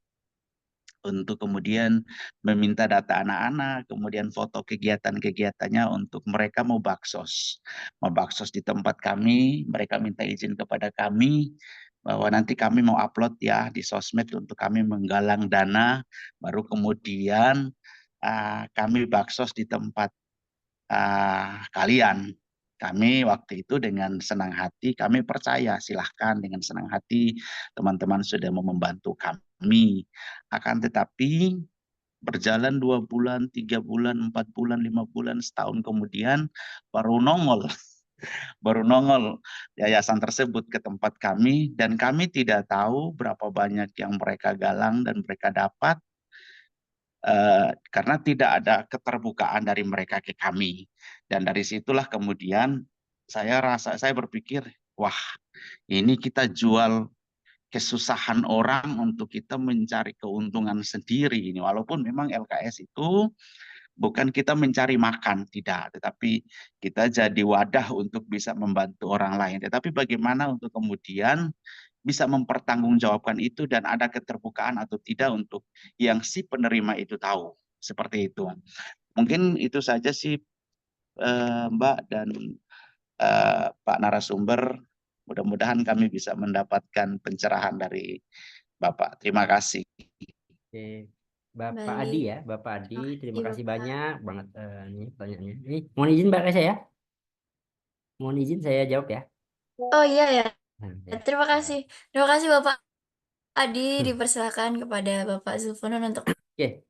untuk kemudian meminta data anak-anak, kemudian foto kegiatan-kegiatannya untuk mereka mau baksos. Mau baksos di tempat kami, mereka minta izin kepada kami bahwa nanti kami mau upload ya di sosmed untuk kami menggalang dana, baru kemudian kami baksos di tempat kalian. Kami waktu itu dengan senang hati, kami percaya, silahkan dengan senang hati teman-teman sudah mau membantu kami. Akan tetapi berjalan 2 bulan, 3 bulan, 4 bulan, 5 bulan, setahun kemudian baru nongol. Baru nongol yayasan tersebut ke tempat kami dan kami tidak tahu berapa banyak yang mereka galang dan mereka dapat karena tidak ada keterbukaan dari mereka ke kami. Dan dari situlah kemudian saya berpikir, wah ini kita jual kesusahan orang untuk kita mencari keuntungan sendiri ini. Walaupun memang LKS itu bukan kita mencari makan, tidak. Tetapi kita jadi wadah untuk bisa membantu orang lain. Tetapi bagaimana untuk kemudian bisa mempertanggungjawabkan itu dan ada keterbukaan atau tidak untuk yang si penerima itu tahu. Seperti itu. Mungkin itu saja sih Mbak dan Pak narasumber. Mudah-mudahan kami bisa mendapatkan pencerahan dari Bapak. Terima kasih. Oke. Bapak Baik. Adi ya, Bapak Adi, terima Iya, kasih Bapak. banyak banget ini pertanyaannya. Ini mohon izin Mbak Reza ya. Mohon izin saya jawab ya. Oh iya ya. Nah, ya. Terima Nah, kasih. Terima kasih Bapak Adi. Dipersilakan kepada Bapak Zulfunun untuk Oke.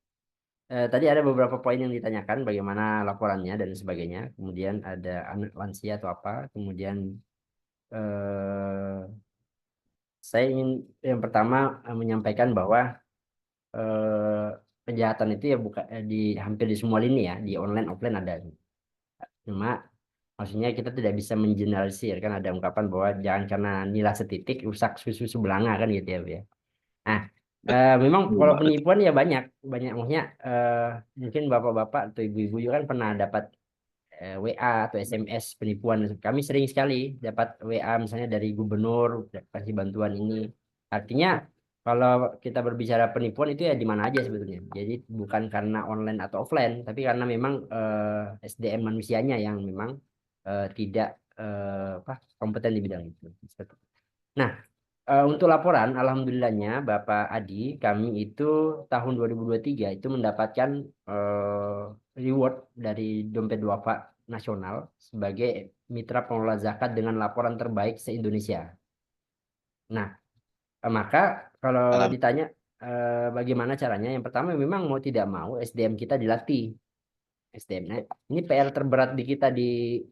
Tadi ada beberapa poin yang ditanyakan bagaimana laporannya dan sebagainya. Kemudian ada anak lansia atau apa. Kemudian eh, saya ingin yang pertama menyampaikan bahwa kejahatan itu ya bukan di hampir di semua lini ya, di online offline ada. Cuma Maksudnya kita tidak bisa mengeneralisir, kan ada ungkapan bahwa jangan karena nilai setitik rusak susu sebelanga kan gitu ya Bu ya. Nah, memang kalau penipuan ya banyak maksudnya mungkin bapak-bapak atau ibu-ibu juga kan pernah dapat WA atau SMS penipuan. Kami sering sekali dapat WA misalnya dari gubernur kasih bantuan ini. Artinya kalau kita berbicara penipuan itu ya di mana aja sebetulnya. Jadi bukan karena online atau offline, tapi karena memang SDM manusianya yang memang tidak kompeten di bidang itu. Nah, untuk laporan, alhamdulillahnya Bapak Adi, kami itu tahun 2023 itu mendapatkan reward dari Dompet Duafa Nasional sebagai mitra pengelola zakat dengan laporan terbaik se-Indonesia. Nah, maka kalau Alhamdulillah. ditanya bagaimana caranya, yang pertama memang mau tidak mau SDM kita dilatih. SDM. Nah, ini PR terberat di kita di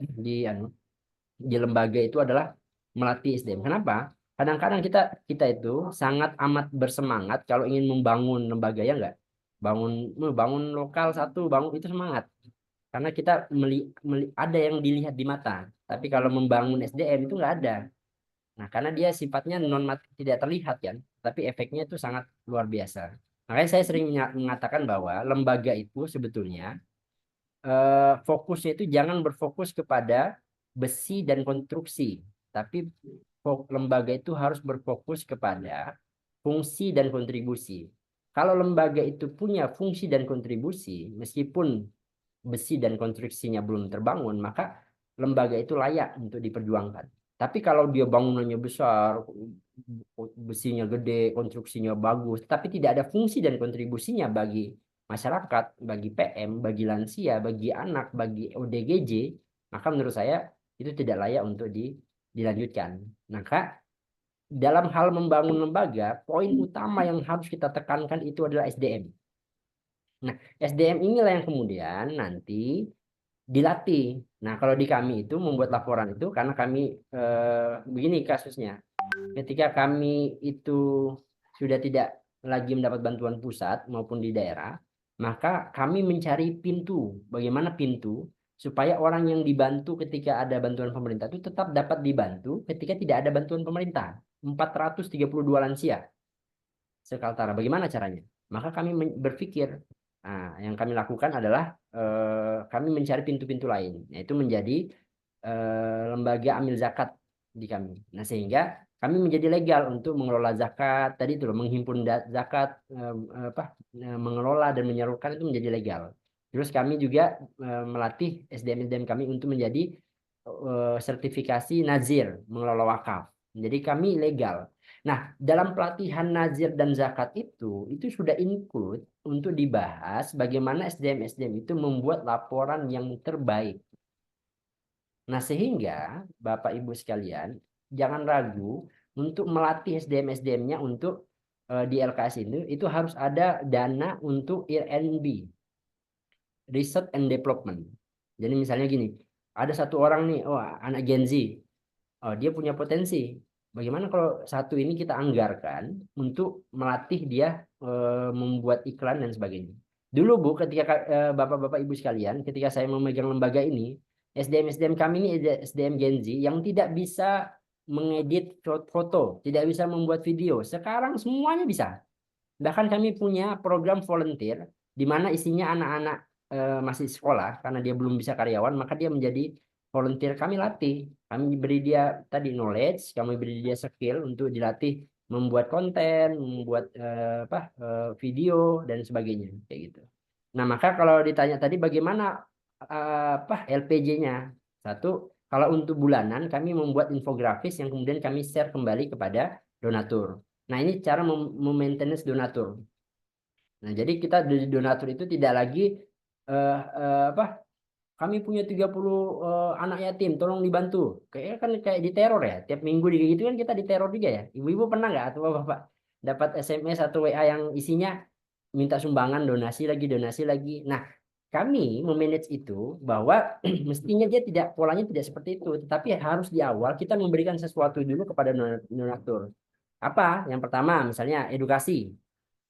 lembaga itu adalah melatih SDM. Kenapa? Kadang-kadang kita itu sangat amat bersemangat kalau ingin membangun lembaga ya enggak. Bangun lokal satu, bangun itu semangat. Karena kita ada yang dilihat di mata. Tapi kalau membangun SDM itu enggak ada. Nah, karena dia sifatnya tidak terlihat kan, tapi efeknya itu sangat luar biasa. Makanya saya sering mengatakan bahwa lembaga itu sebetulnya fokusnya itu jangan berfokus kepada besi dan konstruksi, tapi lembaga itu harus berfokus kepada fungsi dan kontribusi. Kalau lembaga itu punya fungsi dan kontribusi, meskipun besi dan konstruksinya belum terbangun, maka lembaga itu layak untuk diperjuangkan. Tapi kalau dia bangunannya besar, besinya gede, konstruksinya bagus, tapi tidak ada fungsi dan kontribusinya bagi masyarakat, bagi PM, bagi lansia, bagi anak, bagi ODGJ, maka menurut saya itu tidak layak untuk dilanjutkan. Maka dalam hal membangun lembaga, poin utama yang harus kita tekankan itu adalah SDM. Nah, SDM inilah yang kemudian nanti dilatih. Nah, kalau di kami itu membuat laporan itu karena kami begini kasusnya. Ketika kami itu sudah tidak lagi mendapat bantuan pusat maupun di daerah, maka kami mencari pintu. Bagaimana pintu supaya orang yang dibantu ketika ada bantuan pemerintah itu tetap dapat dibantu ketika tidak ada bantuan pemerintah. 432 lansia sekaltara. Bagaimana caranya? Maka kami berpikir, yang kami lakukan adalah kami mencari pintu-pintu lain, yaitu menjadi lembaga amil zakat di kami. Nah, sehingga kami menjadi legal untuk mengelola zakat tadi itu loh, menghimpun zakat, mengelola dan menyalurkan itu menjadi legal. Terus kami juga melatih SDM-SDM kami untuk menjadi sertifikasi nazir mengelola wakaf. Jadi kami legal. Nah, dalam pelatihan nazir dan zakat itu sudah include untuk dibahas bagaimana SDM-SDM itu membuat laporan yang terbaik. Nah, sehingga Bapak Ibu sekalian jangan ragu untuk melatih SDM-SDM-nya untuk di LKS itu harus ada dana untuk R&D, Research and Development. Jadi misalnya gini, ada satu orang nih, anak Gen Z, dia punya potensi. Bagaimana kalau satu ini kita anggarkan untuk melatih dia membuat iklan dan sebagainya. Dulu Bu, ketika Bapak-Bapak Ibu sekalian, ketika saya memegang lembaga ini, SDM kami ini SDM Gen Z yang tidak bisa mengedit foto, tidak bisa membuat video. Sekarang semuanya bisa. Bahkan kami punya program volunteer di mana isinya anak-anak masih sekolah karena dia belum bisa karyawan, maka dia menjadi volunteer. Kami latih, kami beri dia tadi knowledge, kami beri dia skill untuk dilatih membuat konten, membuat video dan sebagainya kayak gitu. Nah, maka kalau ditanya tadi bagaimana LPJ-nya? Satu, kalau untuk bulanan kami membuat infografis yang kemudian kami share kembali kepada donatur. Nah, ini cara memaintenance donatur. Nah, jadi kita di donatur itu tidak lagi kami punya 30 anak yatim, tolong dibantu. Kayak di teror ya. Tiap minggu gitu kan kita diteror juga ya. Ibu-ibu pernah nggak atau bapak dapat SMS atau WA yang isinya minta sumbangan, donasi lagi. Nah, kami memanage itu bahwa mestinya polanya tidak seperti itu, tetapi harus di awal kita memberikan sesuatu dulu kepada donatur. Apa? Yang pertama, misalnya edukasi.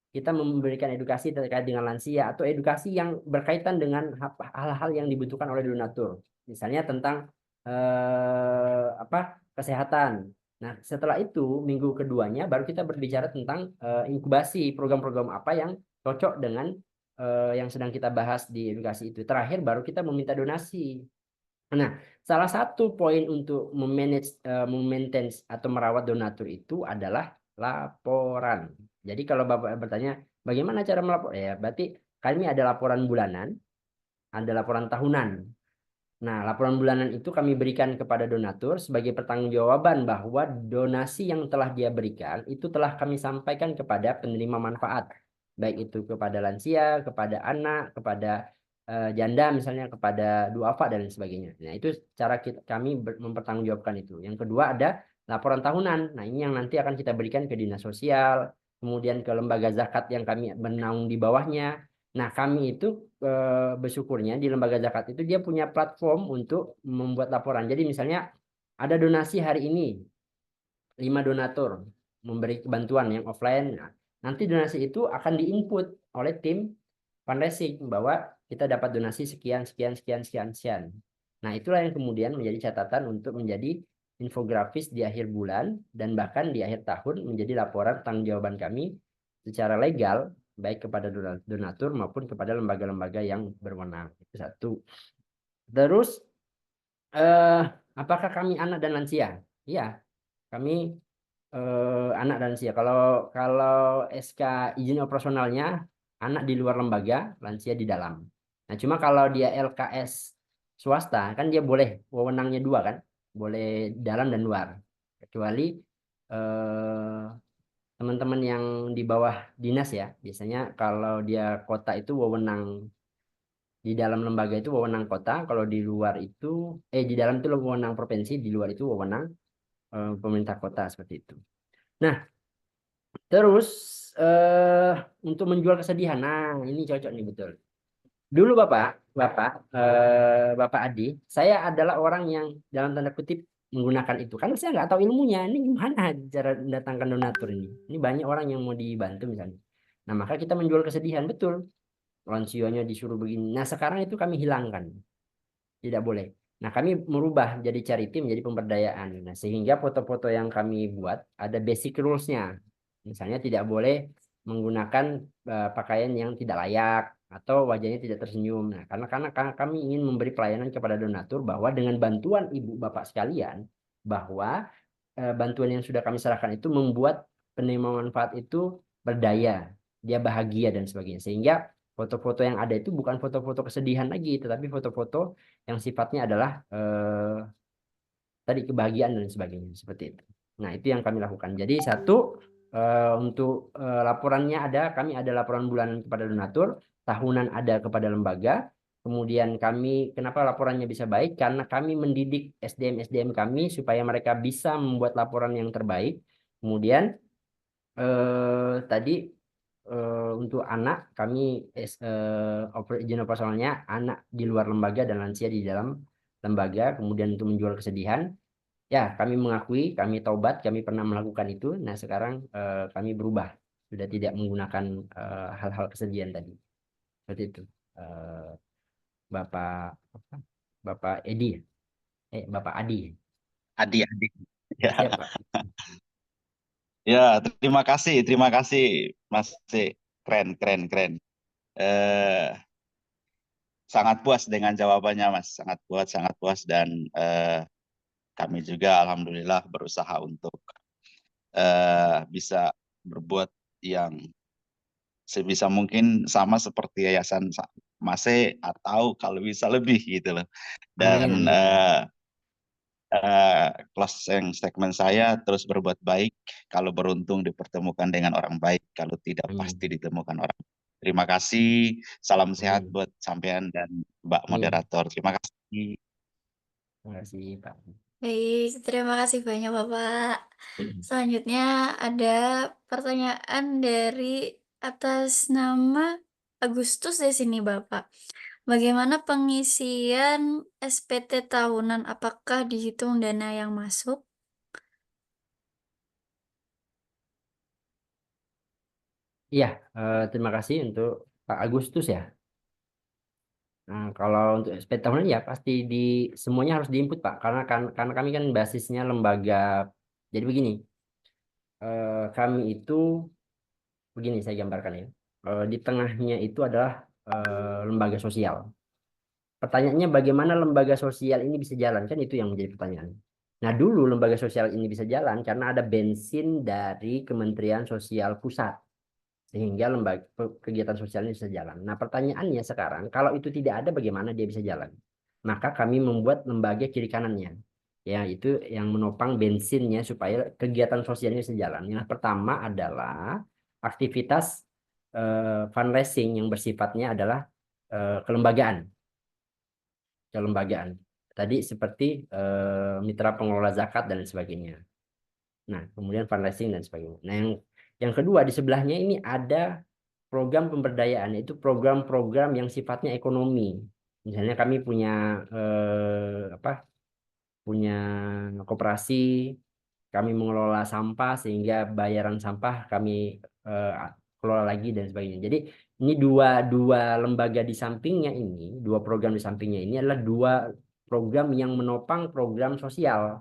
Kita memberikan edukasi terkait dengan lansia atau edukasi yang berkaitan dengan hal-hal yang dibutuhkan oleh donatur. Misalnya tentang kesehatan. Nah, setelah itu minggu keduanya baru kita berbicara tentang inkubasi program-program apa yang cocok dengan yang sedang kita bahas di edukasi itu. Terakhir baru kita meminta donasi. Nah, salah satu poin untuk memaintain atau merawat donatur itu adalah laporan. Jadi kalau Bapak bertanya bagaimana cara melapor, ya berarti kami ada laporan bulanan, ada laporan tahunan. Nah, laporan bulanan itu kami berikan kepada donatur sebagai pertanggungjawaban bahwa donasi yang telah dia berikan itu telah kami sampaikan kepada penerima manfaat, baik itu kepada lansia, kepada anak, kepada janda misalnya, kepada duafa dan lain sebagainya. Nah, itu cara kami mempertanggungjawabkan itu. Yang kedua ada laporan tahunan. Nah, ini yang nanti akan kita berikan ke dinas sosial, kemudian ke lembaga zakat yang kami menaung di bawahnya. Nah, kami itu bersyukurnya di lembaga zakat itu dia punya platform untuk membuat laporan. Jadi misalnya ada donasi hari ini 5 donatur memberi bantuan yang offline. Nah, nanti donasi itu akan diinput oleh tim fundraising bahwa kita dapat donasi sekian sekian sekian sekian sekian. Nah, itulah yang kemudian menjadi catatan untuk menjadi infografis di akhir bulan dan bahkan di akhir tahun menjadi laporan tanggung-jawaban kami secara legal baik kepada donatur maupun kepada lembaga-lembaga yang berwenang. Itu satu. Terus apakah kami anak dan lansia? Iya, kami anak dan lansia. Kalau SK izin operasionalnya anak di luar lembaga, lansia di dalam. Nah, cuma kalau dia LKS swasta kan dia boleh wewenangnya dua kan, boleh dalam dan luar. Kecuali teman-teman yang di bawah dinas ya, biasanya kalau dia kota itu wewenang di dalam lembaga itu wewenang kota, kalau di luar itu di dalam itu wewenang provinsi, di luar itu wewenang pemerintah kota seperti itu. Nah, terus eh untuk menjual kesedihan. Nah, ini cocok nih betul. Dulu Bapak Adi, saya adalah orang yang dalam tanda kutip menggunakan itu. Karena saya nggak tahu ilmunya. Ini gimana cara mendatangkan donatur ini. Ini banyak orang yang mau dibantu misalnya. Nah, maka kita menjual kesedihan, betul. Lansionya disuruh begini. Nah, sekarang itu kami hilangkan. Tidak boleh. Nah, kami merubah jadi charity menjadi pemberdayaan. Nah, sehingga foto-foto yang kami buat ada basic rules-nya. Misalnya tidak boleh menggunakan pakaian yang tidak layak atau wajahnya tidak tersenyum. Nah, karena kami ingin memberi pelayanan kepada donatur bahwa dengan bantuan ibu bapak sekalian bahwa bantuan yang sudah kami serahkan itu membuat penerima manfaat itu berdaya, dia bahagia dan sebagainya. Sehingga foto-foto yang ada itu bukan foto-foto kesedihan lagi, tetapi foto-foto yang sifatnya adalah tadi kebahagiaan dan sebagainya seperti itu. Nah, itu yang kami lakukan. Jadi satu untuk laporannya kami ada laporan bulanan kepada donatur, tahunan ada kepada lembaga. Kemudian kami kenapa laporannya bisa baik? Karena kami mendidik SDM kami supaya mereka bisa membuat laporan yang terbaik. Kemudian tadi untuk anak kami izin operasionalnya anak di luar lembaga dan lansia di dalam lembaga. Kemudian untuk menjual kesedihan, ya kami mengakui kami taubat kami pernah melakukan itu. Nah, sekarang kami berubah sudah tidak menggunakan hal-hal kesedihan tadi seperti itu. Eh, Bapak Bapak Edi Bapak Adi. Adik-adik. Ya. Siap, Pak. Ya, terima kasih Mas C. Keren, keren, keren. Sangat puas dengan jawabannya, Mas. Sangat puas dan kami juga alhamdulillah berusaha untuk bisa berbuat yang sebisa mungkin sama seperti Yayasan Mase atau kalau bisa lebih gitu loh. Dan Amin. closing statement saya terus berbuat baik, kalau beruntung dipertemukan dengan orang baik, kalau tidak Amin. pasti ditemukan orang. Terima kasih, salam sehat Amin. buat sampean dan Mbak Amin. moderator. Terima kasih. Terima kasih, Pak. Baik, terima kasih banyak Bapak. Selanjutnya ada pertanyaan dari atas nama Agustus di sini Bapak. Bagaimana pengisian SPT tahunan? Apakah dihitung dana yang masuk? Iya, terima kasih untuk Pak Agustus ya. Nah, kalau untuk SP tahunan ya pasti semuanya harus diinput Pak, karena kami kan basisnya lembaga. Jadi begini, kami itu begini saya gambarkan ya. Di tengahnya itu adalah lembaga sosial. Pertanyaannya bagaimana lembaga sosial ini bisa jalan, kan itu yang menjadi pertanyaan. Nah, dulu lembaga sosial ini bisa jalan karena ada bensin dari Kementerian Sosial Pusat, sehingga lembaga kegiatan sosial ini bisa jalan. Nah, pertanyaannya sekarang, kalau itu tidak ada, bagaimana dia bisa jalan? Maka kami membuat lembaga kiri kanannya, ya itu yang menopang bensinnya supaya kegiatan sosialnya bisa jalan. Yang pertama adalah aktivitas fundraising yang bersifatnya adalah kelembagaan. Kelembagaan. Tadi seperti mitra pengelola zakat dan sebagainya. Nah, kemudian fundraising dan sebagainya. Nah, yang kedua di sebelahnya ini ada program pemberdayaan, yaitu program-program yang sifatnya ekonomi. Misalnya kami punya punya koperasi, kami mengelola sampah sehingga bayaran sampah kami eh, kelola lagi dan sebagainya. Jadi ini dua lembaga di sampingnya ini, dua program di sampingnya ini adalah dua program yang menopang program sosial.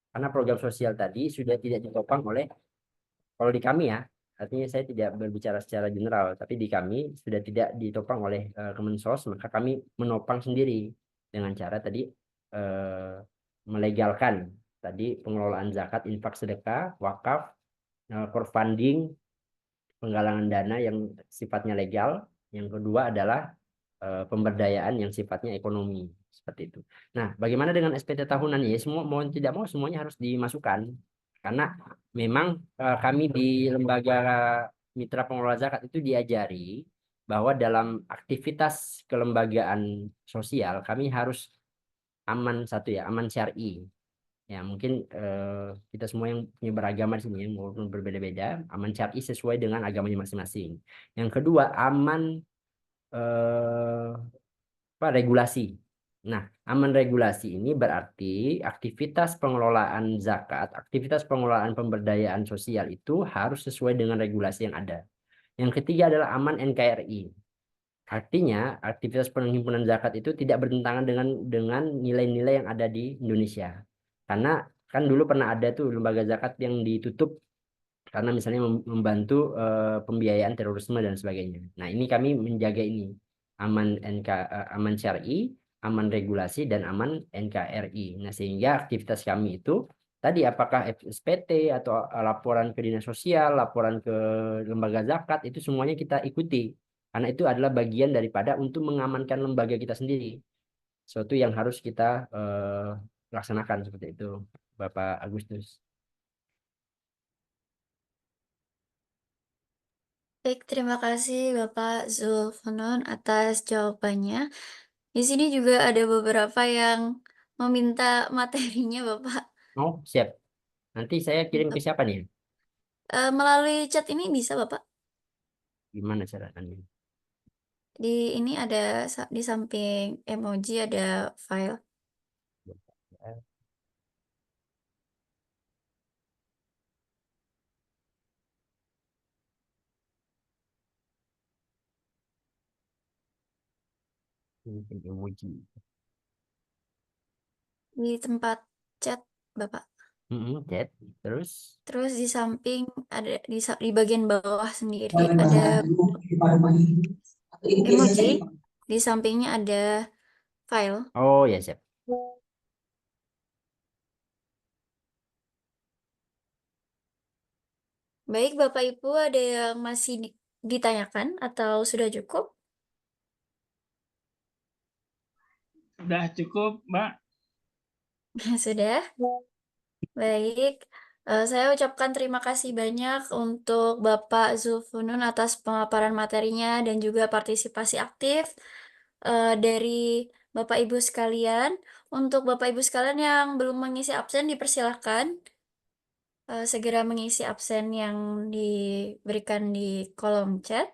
Karena program sosial tadi sudah tidak ditopang oleh, kalau di kami ya, artinya saya tidak berbicara secara general, tapi di kami sudah tidak ditopang oleh Kemensos, maka kami menopang sendiri dengan cara tadi eh, melegalkan tadi pengelolaan zakat, infak, sedekah, wakaf, crowdfunding, penggalangan dana yang sifatnya legal. Yang kedua adalah pemberdayaan yang sifatnya ekonomi seperti itu. Nah, bagaimana dengan SPT tahunan ya? Semua mau tidak mau semuanya harus dimasukkan karena memang kami di lembaga mitra pengelola zakat itu diajari bahwa dalam aktivitas kelembagaan sosial kami harus aman, satu ya, aman syar'i. Ya, mungkin kita semua yang punya beragama di sini ya, walaupun berbeda-beda, aman syar'i sesuai dengan agamanya masing-masing. Yang kedua, aman eh, regulasi. Nah, aman regulasi ini berarti aktivitas pengelolaan zakat, aktivitas pengelolaan pemberdayaan sosial itu harus sesuai dengan regulasi yang ada. Yang ketiga adalah aman NKRI. Artinya, aktivitas penghimpunan zakat itu tidak bertentangan dengan nilai-nilai yang ada di Indonesia. Karena kan dulu pernah ada tuh lembaga zakat yang ditutup karena misalnya membantu pembiayaan terorisme dan sebagainya. Nah, ini kami menjaga ini aman syar'i, aman regulasi dan aman NKRI. Nah, sehingga aktivitas kami itu tadi apakah SPT atau laporan ke dinas sosial, laporan ke lembaga zakat itu semuanya kita ikuti. Karena itu adalah bagian daripada untuk mengamankan lembaga kita sendiri. Suatu yang harus kita laksanakan seperti itu, Bapak Agustus. Baik, terima kasih Bapak Zulfanun atas jawabannya. Di sini juga ada beberapa yang meminta materinya Bapak. Oh, siap. Nanti saya kirim ke siapa nih? Melalui chat ini bisa Bapak. Gimana caranya? Di ini ada di samping emoji ada file. Mungkin emoji. Di tempat chat Bapak. Chat. Terus Terus di samping ada di bagian bawah sendiri ada emoji. Di sampingnya ada file. oh ya siap. Baik, Bapak Ibu, ada yang masih ditanyakan atau sudah cukup? Sudah cukup, Mbak. Sudah. Baik, saya ucapkan terima kasih banyak untuk Bapak Zulfunun atas pemaparan materinya dan juga partisipasi aktif dari Bapak Ibu sekalian. Untuk Bapak Ibu sekalian yang belum mengisi absen, dipersilahkan segera mengisi absen yang diberikan di kolom chat.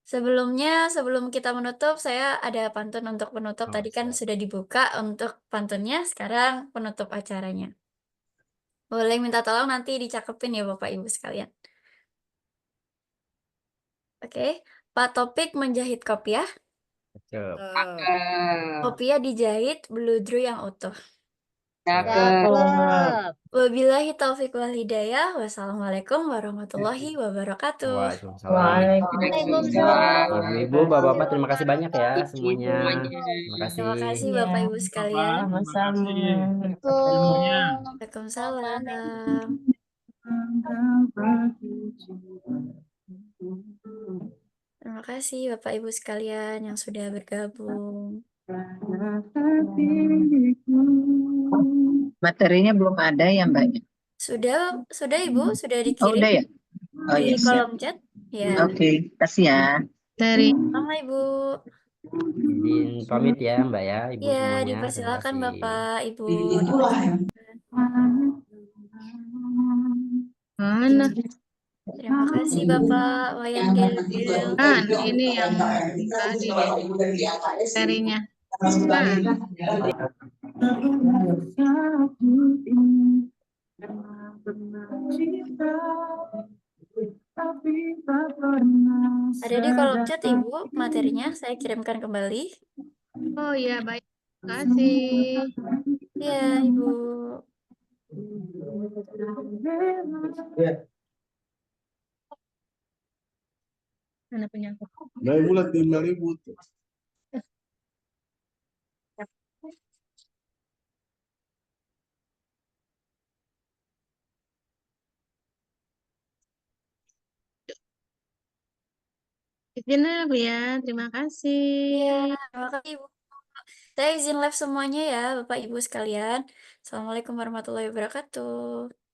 Sebelumnya, sebelum kita menutup, saya ada pantun untuk penutup. Oh, Tadi kan siap. sudah dibuka untuk pantunnya, sekarang penutup acaranya. Boleh minta tolong nanti dicakepin ya Bapak Ibu sekalian. Oke, Pak Topik menjahit kopiah. Cakep. Kopiah dijahit, bludru yang utuh. Cakep. Wabillahi taufiq wal hidayah. Wassalamualaikum warahmatullahi wabarakatuh. Waalaikumsalam. Waalaikumsalam. Ibu-ibu, bapak-bapak, terima kasih banyak ya semuanya. Terima kasih. Terima kasih Iya. Bapak Ibu sekalian. Terima Sama-sama. kasih ilmunya. Waalaikumsalam. Terima kasih Bapak Ibu sekalian yang sudah bergabung. Materinya belum ada ya Mbak? Sudah Ibu, sudah Oh dikirim udah ya? Oh di ya siap. kolom chat. Ya, Oke, kasih ya. sama Ibu. Izin pamit ya Mbak ya, Ibu Ya, semuanya. Terima dipersilakan kasih. Bapak, Ibu. Mana? Terima kasih Bapak Wayan Gel-Gel. Ah, ini yang tadi materinya. Ada di kolom chat Ibu, materinya saya kirimkan kembali. Oh iya, baik. Terima kasih. Ya, Ibu. Mana punya aku? Nah, mulai 5.000 tuh. Izin ya, Bu ya. Terima kasih. Ya, terima kasih Ibu. Saya izin live semuanya ya, Bapak Ibu sekalian. Assalamualaikum warahmatullahi wabarakatuh.